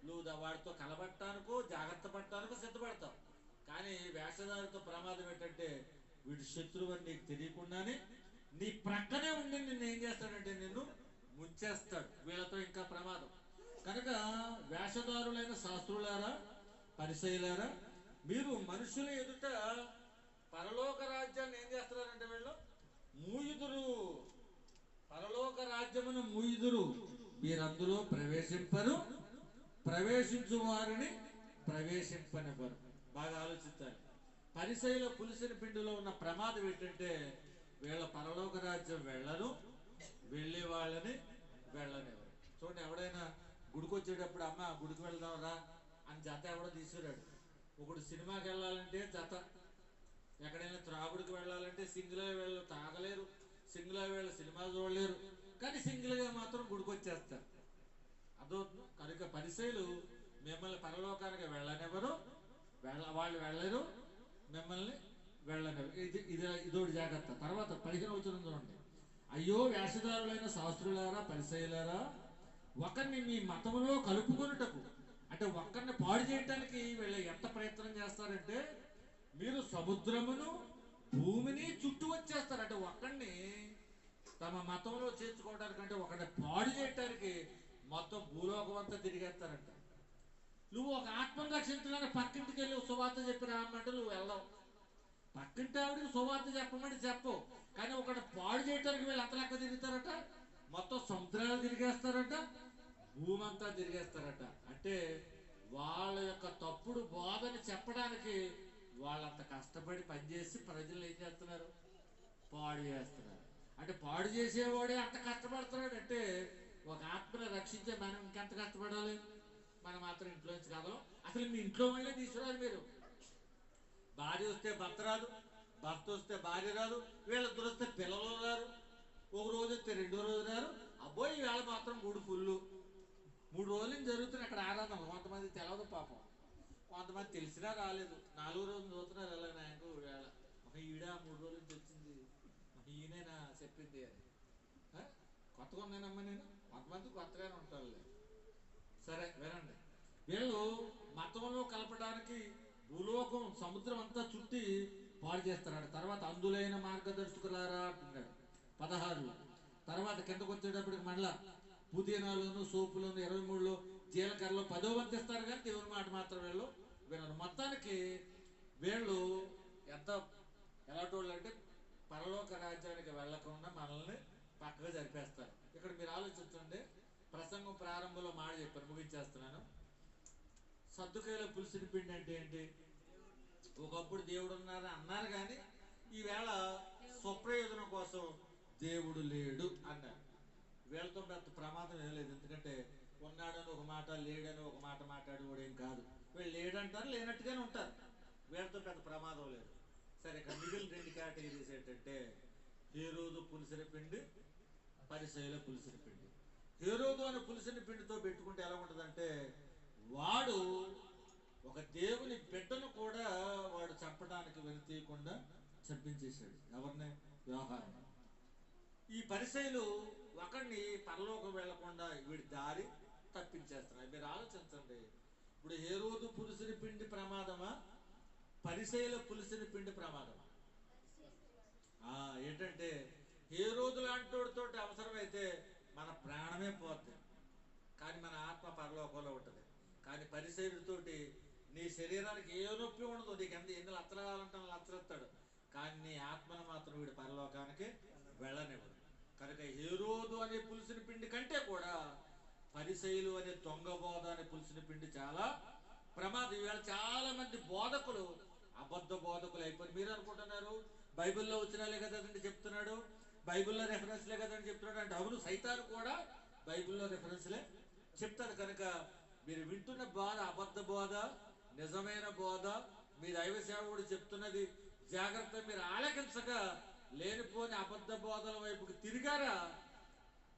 నువ్వు వాడితో కలబట్టడానికో జాగ్రత్త పడటానికో సిద్ధపడతావు. కానీ వేషధారితో ప్రమాదం ఏంటంటే వీడు శత్రువు అని నీకు తెలియకుండానే నీ ప్రక్కనే ఉండి నిన్ను ఏం చేస్తాడంటే నిన్ను ముంచేస్తాడు. వీళ్ళతో ఇంకా ప్రమాదం. కనుక వేషధారులైన శాస్త్రులారా పరిసయ్యులారా, మీరు మనుషుల ఎదుట పరలోక రాజ్యాన్ని ఏం చేస్తున్నారంటే వీళ్ళు మూయుదురు. పరలోక రాజ్యమును మూయుదురు, మీరందులో ప్రవేశింపరు, ప్రవేశించు వారిని ప్రవేశింపనివ్వరు. బాగా ఆలోచిస్తారు. పరిసయ్యుల పులిసిన పిండిలో ఉన్న ప్రమాదం ఏంటంటే వీళ్ళ పరలోక రాజ్యం వెళ్ళరు, వెళ్ళే వాళ్ళని వెళ్ళనివ్వరు. చూడండి, ఎవడైనా గుడికి వచ్చేటప్పుడు అమ్మ గుడికి వెళ్దాం రా అని జత ఎవడో తీసుకురాడు. ఒకడు సినిమాకి వెళ్ళాలంటే జత, ఎక్కడైనా త్రాగుడికి వెళ్ళాలంటే సింగిల్ వీళ్ళు తాగలేరు, సింగిల్ వీళ్ళు సినిమా చూడలేరు, కానీ సింగిల్గా మాత్రం గుడికి వచ్చేస్తారు. అదో కనుక పరిసయ్యులు మిమ్మల్ని పరలోకానికి వెళ్ళనివ్వరు, వాళ్ళు వెళ్ళరు, మిమ్మల్ని వెళ్ళనివ్వరు. ఇదోటి జాగ్రత్త. తర్వాత 15వ వచనం చూడండి. అయ్యో వేషధారులైన శాస్త్రులారా పరిసయ్యులారా, ఒకరిని మీ మతములో కలుపుకొనుటకు, అంటే ఒక్కరిని పాడు చేయటానికి వీళ్ళు ఎంత ప్రయత్నం చేస్తారంటే మీరు సముద్రమును భూమిని చుట్టూ వచ్చేస్తారు. అంటే ఒక్కడిని తమ మతంలో చేర్చుకోవడానికంటే ఒకరిని పాడు చేయటానికి మొత్తం భూలోకం అంతా తిరిగేస్తారంట. నువ్వు ఒక ఆత్మను రక్షించడానికి పక్కింటికి వెళ్ళి సువార్త చెప్పి రామంటే నువ్వు వెళ్ళవు. పక్కింటి ఆవిడికి సువార్త చెప్పమంటే చెప్పవు, కానీ ఒకటి పాడు చేయడానికి వీళ్ళు అంత లెక్క తిరుగుతారట, మొత్తం సముద్రాలు తిరిగేస్తారట, భూమి అంతా తిరిగేస్తారట. అంటే వాళ్ళ యొక్క తప్పుడు బోధని చెప్పడానికి వాళ్ళంత కష్టపడి పనిచేసి ప్రజలు ఏం చేస్తున్నారు? పాడు చేస్తున్నారు. అంటే పాడు చేసేవాడే అంత కష్టపడుతున్నాడు అంటే ఒక ఆత్మను రక్షించే మనం ఇంకెంత కష్టపడాలి? మనం మాత్రం ఇంట్లో నుంచి కాదు, అసలు మీ ఇంట్లో వాళ్ళే తీసుకురాదు. మీరు భార్య వస్తే భర్త రాదు, భర్త వస్తే భార్య రాదు, వీళ్ళ వస్తే పిల్లలు రారు, ఒక రోజు వస్తే 2వ రోజు రారు. అబ్బోయి వేళ మాత్రం గుడి ఫుల్లు. 3 రోజుల నుంచి జరుగుతున్నాయి అక్కడ ఆరాధన. కొంతమంది తెలవదు పాపం, కొంతమంది తెలిసినా రాలేదు. 4వ రోజు చూస్తున్నారు ఎలా నాకు వేళ ఈడ 3 రోజుల నుంచి వచ్చింది, ఈయనేనా చెప్పింది అని. కొత్తగా ఉన్నానమ్మా నేను. కొంతమంది కొత్తగానే ఉంటారులే. సరే వినండి, వీళ్ళు మతంలో కలపడానికి భూలోకం సముద్రం అంతా చుట్టి పాడు చేస్తున్నాడు. తర్వాత అందులైన మార్గదర్శకులారా అంటున్నాడు 16. తర్వాత కిందకు వచ్చేటప్పటికి మళ్ళా పుదీనాలోను సోపులోను 23లో జీలకర్రలో 10వ వంతు ఇస్తారు, కానీ దేవుని మాట మాత్రం వీళ్ళు వినరు. మొత్తానికి వీళ్ళు ఎలాంటి వాళ్ళు అంటే పరలోక రాజ్యానికి వెళ్లకుండా మనల్ని పక్కగా జరిపేస్తారు. ఇక్కడ మీరు ఆలోచించండి, ప్రసంగం ప్రారంభంలో మాట చెప్పాను, ముగించేస్తున్నాను. సద్దుకాయల పులిసిన పిండి అంటే ఏంటి? ఒకప్పుడు దేవుడు ఉన్నారు అన్నారు, కానీ ఈవేళ స్వప్రయోజనం కోసం దేవుడు లేడు అన్నారు. వీళ్ళతో పెద్ద ప్రమాదం ఏం లేదు, ఎందుకంటే ఉన్నాడని ఒక మాట, లేడని ఒక మాట మాట్లాడి కూడా ఏం కాదు. వీళ్ళు లేడంటారు, లేనట్టుగానే ఉంటారు. వీళ్ళతో పెద్ద ప్రమాదం లేదు. సరే, ఇక్కడ మిగిలిన 2 కేటగిరీస్ ఏంటంటే హేరోదు పులిసిన పిండి, పరిసయ్యుల పులిసిన పిండి. హేరోదు అనే పులిసిన పిండితో పెట్టుకుంటే ఎలా ఉంటుందంటే, వాడు ఒక దేవుని బిడ్డను కూడా వాడు చంపడానికి వెనుతీయకుండా చంపించేశాడు. ఎవరిని? యోహాను. ఈ పరిసయ్యులు ఒకడిని పరలోకం వెళ్లకుండా వీడి దారి తప్పించేస్తున్నాడు. మీరు ఆలోచించండి, ఇప్పుడు హేరోదు పులిసిన పిండి ప్రమాదమా, పరిసయ్యుల పులిసిన పిండి ప్రమాదమా? ఏంటంటే హేరోదు లాంటితో అవసరమైతే మన ప్రాణమే పోతుంది, కానీ మన ఆత్మ పరలోకంలో ఉంటుంది. కానీ పరిసయ్యుడితోటి నీ శరీరానికి ఏ నొప్పి ఉండదు, నీకు ఎన్ని లచ్చలు కావాలంటే లచ్చలిస్తాడు, కానీ నీ ఆత్మను మాత్రం వీడు పరలోకానికి వెళ్ళనివ్వడు. కనుక హేరోదు అనే పులిసిన పిండి కంటే కూడా పరిసయ్యులు అనే దొంగ బోధ అనే పులిసిన పిండి చాలా ప్రమాదం. ఇవాళ చాలా మంది బోధకులు అబద్ధ బోధకులు అయిపోయి. మీరు అనుకుంటున్నారు బైబిల్లో వచ్చినాలే కదండి చెప్తున్నాడు, బైబిల్లో రెఫరెన్స్లే కదండి చెప్తున్నాడు అంటే, అవును, సైతాను కూడా బైబిల్లో రెఫరెన్స్లే చెప్తాడు. కనుక మీరు వింటున్న బోధ అబద్ధ బోధ, నిజమైన బోధ, మీ దైవ సేవకుడు చెప్తున్నది జాగ్రత్త మీరు ఆలకించగా లేనిపోని అబద్ధ బోధల వైపుకి తిరిగారా,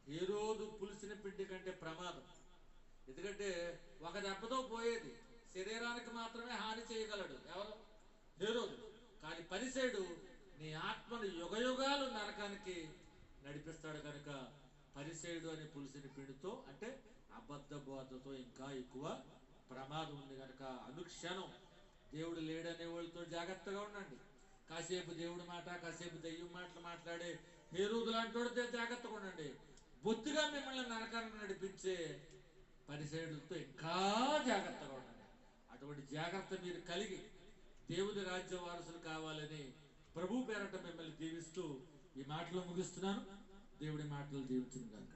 హేరోదు పులిసిన పిండి కంటే ప్రమాదం. ఎందుకంటే ఒక దెబ్బతో పోయేది, శరీరానికి మాత్రమే హాని చేయగలడు ఎవరు? హేరోదు. కానీ పరిసయ్యుడు నీ ఆత్మను యుగయుగాలు నరకానికి నడిపిస్తాడు. కనుక పరిసయ్యుడు అనే పులిసిన పిండితో అంటే అబద్ధ బోధతో ఇంకా ఎక్కువ ప్రమాదం ఉంది. కనుక అనుక్షణం దేవుడు లేడనే వాళ్ళతో జాగ్రత్తగా ఉండండి. కాసేపు దేవుడి మాట, కాసేపు దెయ్యం మాటలు మాట్లాడే హేరోదు లాంటి వాడితో జాగ్రత్తగా ఉండండి. బొత్తిగా మిమ్మల్ని నరకానికి నడిపించే పరిసయ్యుడితో ఇంకా జాగ్రత్తగా ఉండండి. అటువంటి జాగ్రత్త మీరు కలిగి దేవుని రాజ్య వారసులు కావాలని ప్రభు పేరట మిమ్మల్ని దీవిస్తూ ఈ మాటలు ముగిస్తున్నాను. దేవుడి మాటలు దీవించును గాక.